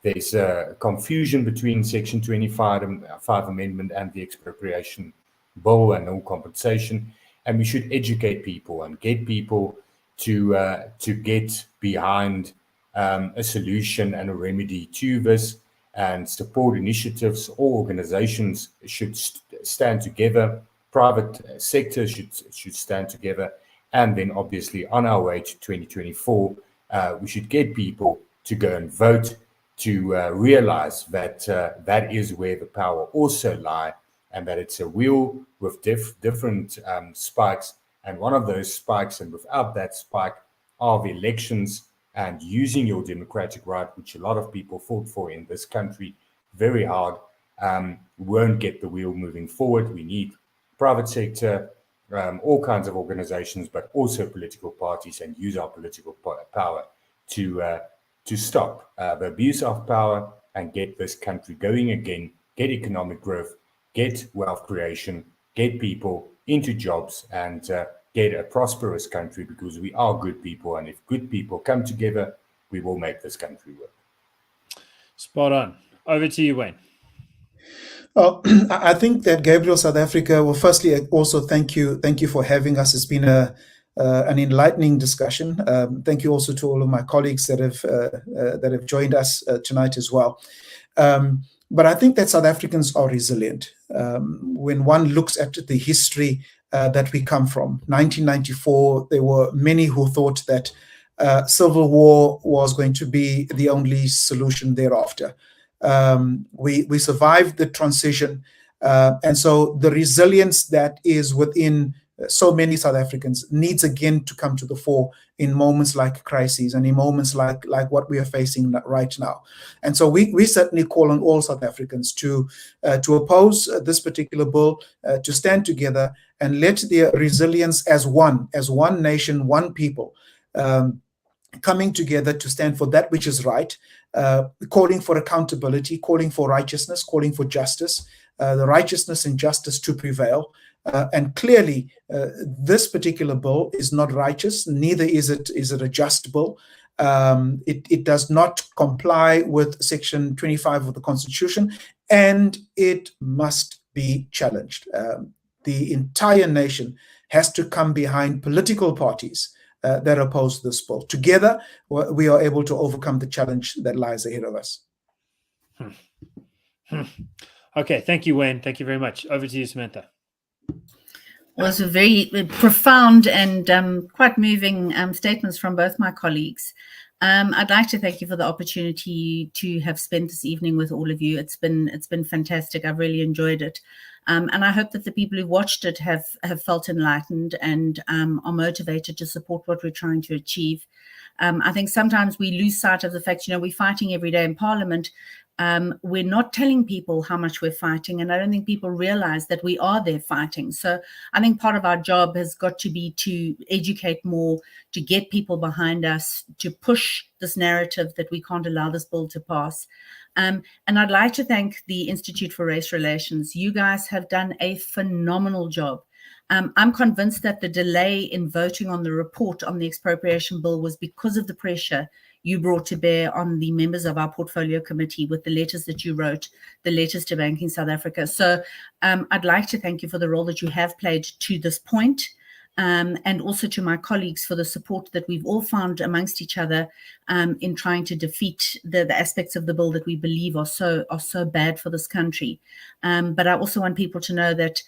There's confusion between Section 25 Amendment and the expropriation bill and no compensation. And we should educate people and get people to get behind a solution and a remedy to this and support initiatives. All organizations should stand together. Private sector should stand together. And then obviously on our way to 2024, we should get people to go and vote, to realize that that is where the power also lie, and that it's a wheel with different spikes. And one of those spikes, and without that spike, are the elections, and using your democratic right, which a lot of people fought for in this country very hard, won't get the wheel moving forward. We need private sector, all kinds of organizations, but also political parties, and use our political power to stop the abuse of power and get this country going again, get economic growth, get wealth creation, get people into jobs, and get a prosperous country, because we are good people. And if good people come together, we will make this country work. Spot on. Over to you, Wayne. Well, I think that Gabriel, South Africa, well, firstly, also thank you for having us. It's been an enlightening discussion. Thank you also to all of my colleagues that have joined us tonight as well. But I think that South Africans are resilient. When one looks at the history that we come from, 1994, there were many who thought that civil war was going to be the only solution thereafter. We survived the transition, and so the resilience that is within so many South Africans needs again to come to the fore in moments like crises and in moments like what we are facing right now. And so we certainly call on all South Africans to oppose this particular bill, to stand together and let their resilience as one nation, one people, coming together to stand for that which is right, calling for accountability, calling for righteousness, calling for justice, the righteousness and justice to prevail. And clearly, this particular bill is not righteous, neither is it a just bill. It does not comply with Section 25 of the Constitution, and it must be challenged. The entire nation has to come behind political parties that oppose this bill. Together, we are able to overcome the challenge that lies ahead of us. Okay, thank you, Wayne. Thank you very much. Over to you, Samantha. Well, it was a very profound and quite moving statements from both my colleagues. I'd like to thank you for the opportunity to have spent this evening with all of you. It's been fantastic. I've really enjoyed it. And I hope that the people who watched it have felt enlightened and are motivated to support what we're trying to achieve. I think sometimes we lose sight of the fact, we're fighting every day in Parliament. We're not telling people how much we're fighting, and I don't think people realize that we are there fighting. So I think part of our job has got to be to educate more, to get people behind us, to push this narrative that we can't allow this bill to pass. And I'd like to thank the Institute for Race Relations. You guys have done a phenomenal job. I'm convinced that the delay in voting on the report on the expropriation bill was because of the pressure you brought to bear on the members of our portfolio committee with the letters that you wrote, the letters to Banking South Africa. So I'd like to thank you for the role that you have played to this point, and also to my colleagues for the support that we've all found amongst each other in trying to defeat the aspects of the bill that we believe are so bad for this country. But I also want people to know that,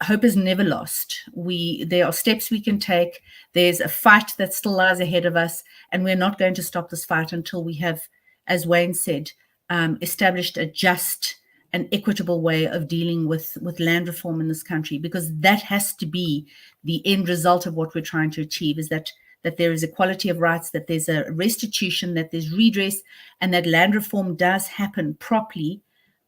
hope is never lost. There are steps we can take. There's a fight that still lies ahead of us, and we're not going to stop this fight until we have, as Wayne said, established a just and equitable way of dealing with land reform in this country, because that has to be the end result of what we're trying to achieve, is that there is equality of rights, that there's a restitution, that there's redress, and that land reform does happen properly,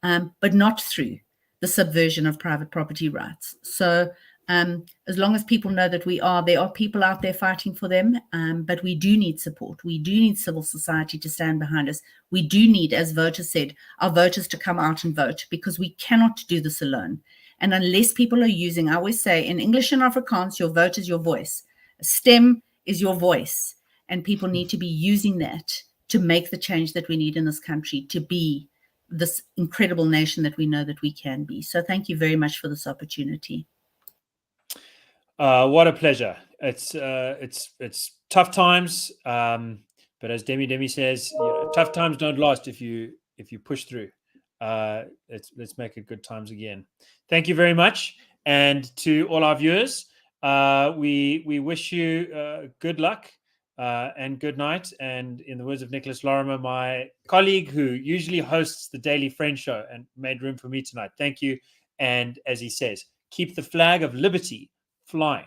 but not through the subversion of private property rights. So as long as people know that there are people out there fighting for them, but we do need support. We do need civil society to stand behind us. We do need, as voters said, our voters to come out and vote, because we cannot do this alone. And unless people are using, I always say in English and Afrikaans, your vote is your voice. STEM is your voice. And people need to be using that to make the change that we need in this country to be this incredible nation that we know that we can be. So thank you very much for this opportunity. What a pleasure. It's tough times. But as Demi says, tough times don't last if you push through. Let's make it good times again. Thank you very much, and to all our viewers, we wish you good luck and good night. And in the words of Nicholas Lorimer, my colleague who usually hosts the Daily Friend Show and made room for me tonight, thank you. And as he says, keep the flag of liberty flying.